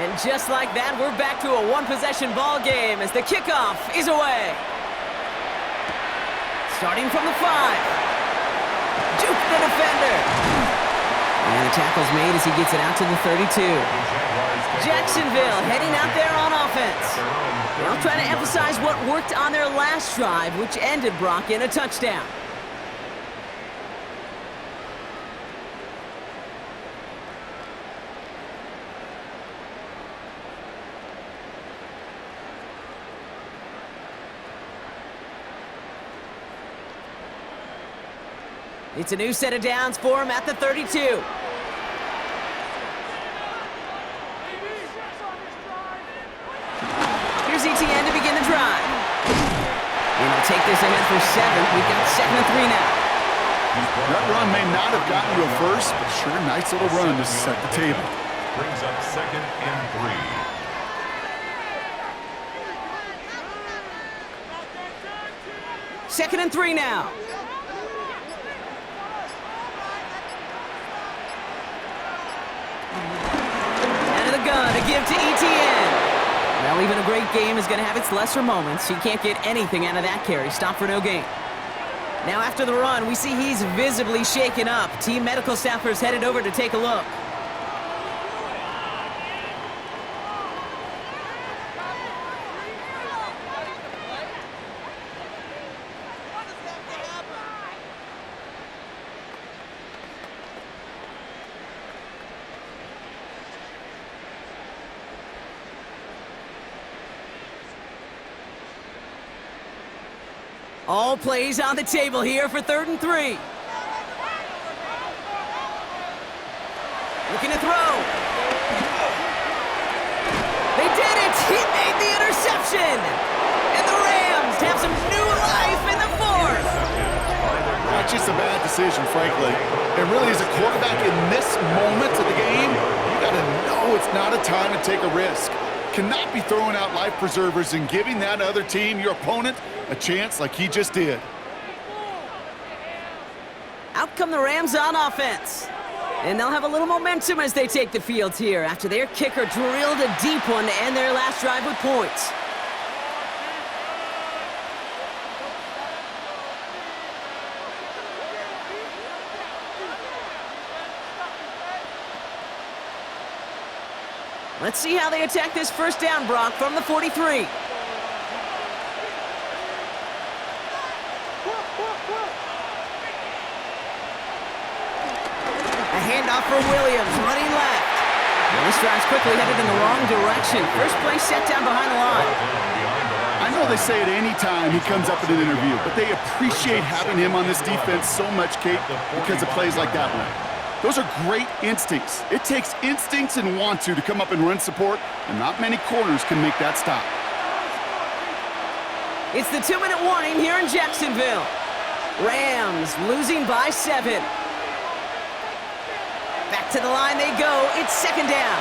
And just like that, we're back to a 1-possession ball game as the kickoff is away. Starting from the 5. Juke the defender. And the tackle's made as he gets it out to the 32. Jacksonville heading out there on offense. They'll try to emphasize what worked on their last drive, which ended, Brock, in a touchdown. It's a new set of downs for him at the 32. Here's ETN to begin the drive. And he'll take this ahead for 7. We've got 2nd and 3 now. That run may not have gotten you a first, but sure, nice little run to set the table. Brings up 2nd and 3. 2nd and 3 now. Gun to give to ETN. Well, even a great game is going to have its lesser moments. He can't get anything out of that carry. Stop for no gain. Now after the run, we see he's visibly shaken up. Team medical staffers headed over to take a look. All plays on the table here for 3rd and 3. Looking to throw. They did it! He made the interception! And the Rams have some new life in the 4th. Not just a bad decision, frankly. And really, as a quarterback in this moment of the game, you got to know it's not a time to take a risk. Cannot be throwing out life preservers and giving that other team, your opponent, a chance like he just did. Out come the Rams on offense. And they'll have a little momentum as they take the field here after their kicker drilled a deep one to end their last drive with points. Let's see how they attack this 1st down, Brock, from the 43. A handoff for Williams, running left. And this drive's quickly headed in the wrong direction. First play set down behind the line. I know they say it any time he comes up in an interview, but they appreciate having him on this defense so much, Kate, because of plays like that one. Those are great instincts. It takes instincts and want to come up and run support, and not many corners can make that stop. It's the 2-minute warning here in Jacksonville. Rams losing by 7. Back to the line they go. It's 2nd down.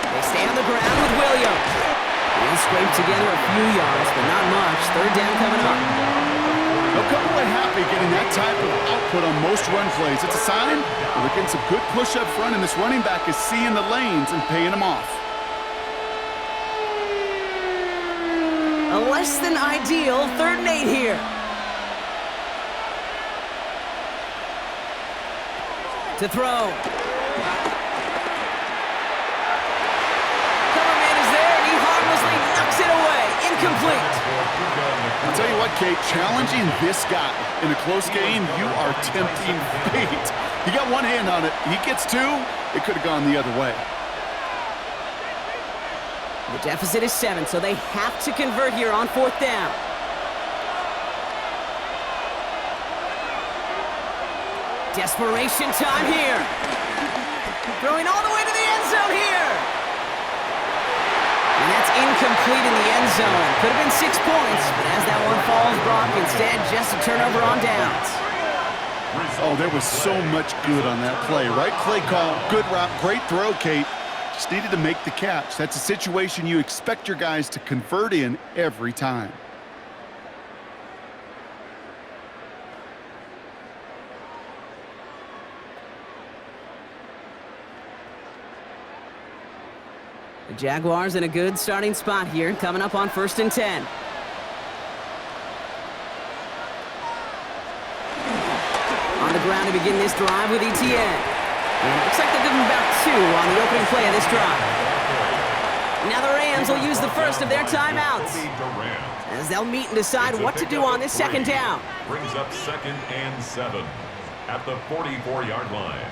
They stay on the ground with Williams. He'll scrape together a few yards, but not much. 3rd down coming up. They'll come away happy getting that type of output on most run plays. It's a sign that they're getting some good push up front, and this running back is seeing the lanes and paying them off. A less than ideal 3rd and 8 here. To throw. Cover man is there, and he harmlessly knocks it away. Incomplete. I'll tell you what, Kate, challenging this guy in a close game, you are tempting fate. He got one hand on it. He gets 2, it could have gone the other way. The deficit is 7, so they have to convert here on 4th down. Desperation time here. Throwing all the way to the end zone here. And that's incomplete in the end zone. Could have been 6 points, but as that one falls, Brock, instead just a turnover on downs. Oh, there was so much good on that play. Right play call, good route, great throw, Kate. Just needed to make the catch. That's a situation you expect your guys to convert in every time. The Jaguars in a good starting spot here, coming up on 1st and 10. On the ground to begin this drive with ETN. And it looks like they'll give him about 2 on the opening play of this drive. Now the Rams will use the first of their timeouts, as they'll meet and decide what to do on this 2nd down. Brings up 2nd and 7 at the 44-yard line.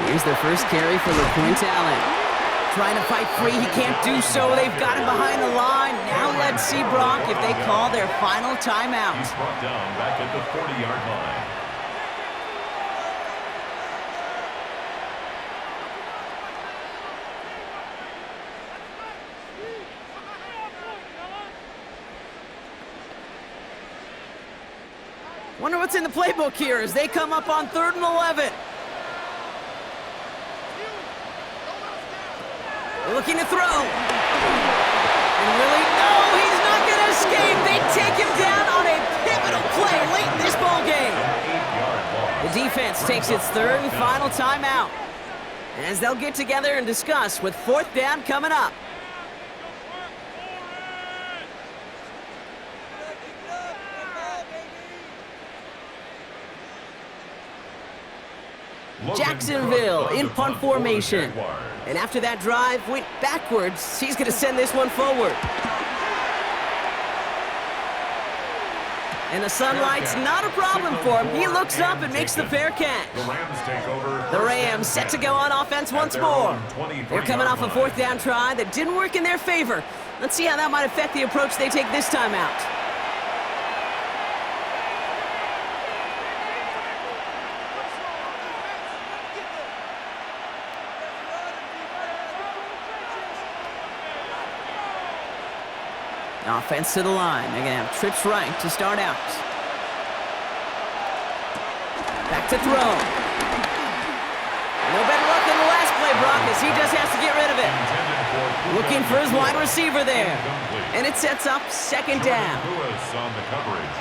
Here's their first carry for LeQuint Allen. Trying to fight free, he can't do so. They've got him behind the line. Now let's see, Brock, if they call their final timeout. He's brought down back at the 40-yard line. Wonder what's in the playbook here as they come up on 3rd and 11. Looking to throw. And really, no, he's not going to escape. They take him down on a pivotal play late in this ball game. The defense takes its 3rd and final timeout, as they'll get together and discuss with 4th down coming up. Jacksonville in punt formation. And after that drive went backwards, he's going to send this one forward. And the sunlight's not a problem for him. He looks up and makes the fair catch. The Rams set to go on offense once more. They're coming off a 4th down try that didn't work in their favor. Let's see how that might affect the approach they take this time out. Offense to the line. They're going to have trips right to start out. Back to throw. No better luck than the last play, Brock, as he just has to get rid of it. Looking for his wide receiver there. And it sets up 2nd down. Lewis on the coverage.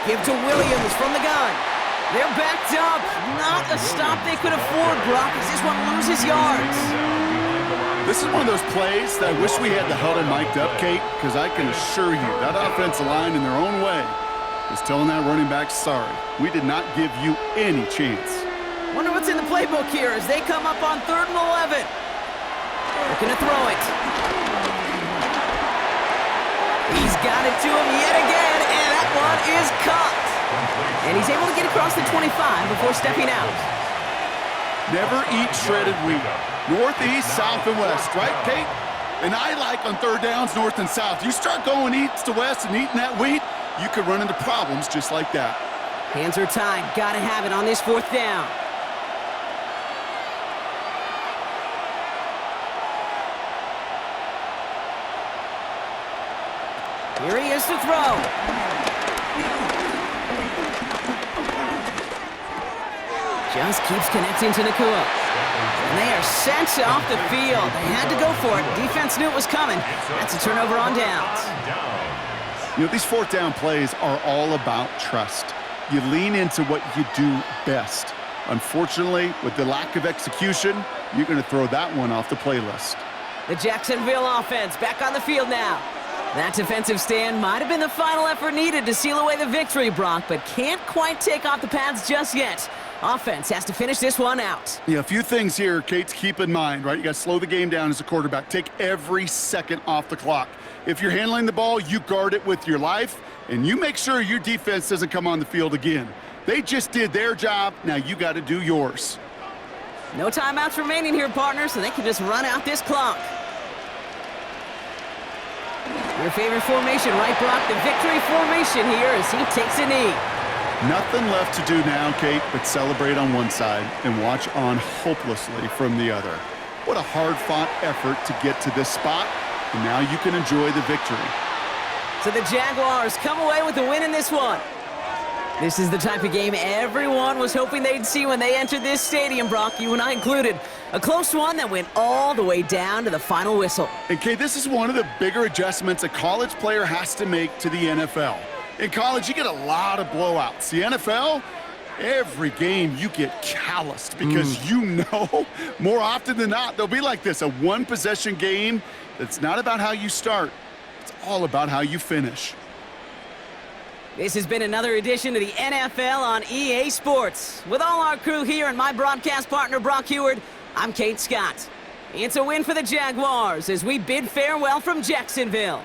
Give to Williams from the gun. They're backed up. Not a stop they could afford, Brock, as this one loses yards. This is one of those plays that I wish we had the huddle mic'd up, Kate, because I can assure you that offensive line in their own way is telling that running back, sorry, we did not give you any chance. Wonder what's in the playbook here as they come up on 3rd and 11. Looking to throw it. He's got it to him yet again, and that one is caught. And he's able to get across the 25 before stepping out. Never eat shredded wheat. Northeast, south, and west, right, Kate? And I like on 3rd downs, north and south. You start going east to west and eating that wheat, you could run into problems just like that. Hands are tied. Got to have it on this 4th down. Here he is to throw. Just keeps connecting to Nakua. And they are sent off the field. They had to go for it. Defense knew it was coming. That's a turnover on downs. You know, these 4th down plays are all about trust. You lean into what you do best. Unfortunately, with the lack of execution, you're going to throw that one off the playlist. The Jacksonville offense back on the field now. That defensive stand might have been the final effort needed to seal away the victory, Brock, but can't quite take off the pads just yet. Offense has to finish this one out. Yeah, a few things here, Kate, to keep in mind, right? You got to slow the game down as a quarterback. Take every second off the clock. If you're handling the ball, you guard it with your life, and you make sure your defense doesn't come on the field again. They just did their job. Now you got to do yours. No timeouts remaining here, partner, so they can just run out this clock. Your favorite formation, right, Brock? The victory formation here as he takes a knee. Nothing left to do now, Kate, but celebrate on one side and watch on hopelessly from the other. What a hard-fought effort to get to this spot, and now you can enjoy the victory. So the Jaguars come away with the win in this one. This is the type of game everyone was hoping they'd see when they entered this stadium, Brock, you and I included. A close one that went all the way down to the final whistle. And, Kate, this is one of the bigger adjustments a college player has to make to the NFL. In college, you get a lot of blowouts. The NFL, every game you get calloused because you know more often than not they'll be like this, a one-possession game that's not about how you start. It's all about how you finish. This has been another edition of the NFL on EA Sports. With all our crew here and my broadcast partner, Brock Heward, I'm Kate Scott. It's a win for the Jaguars as we bid farewell from Jacksonville.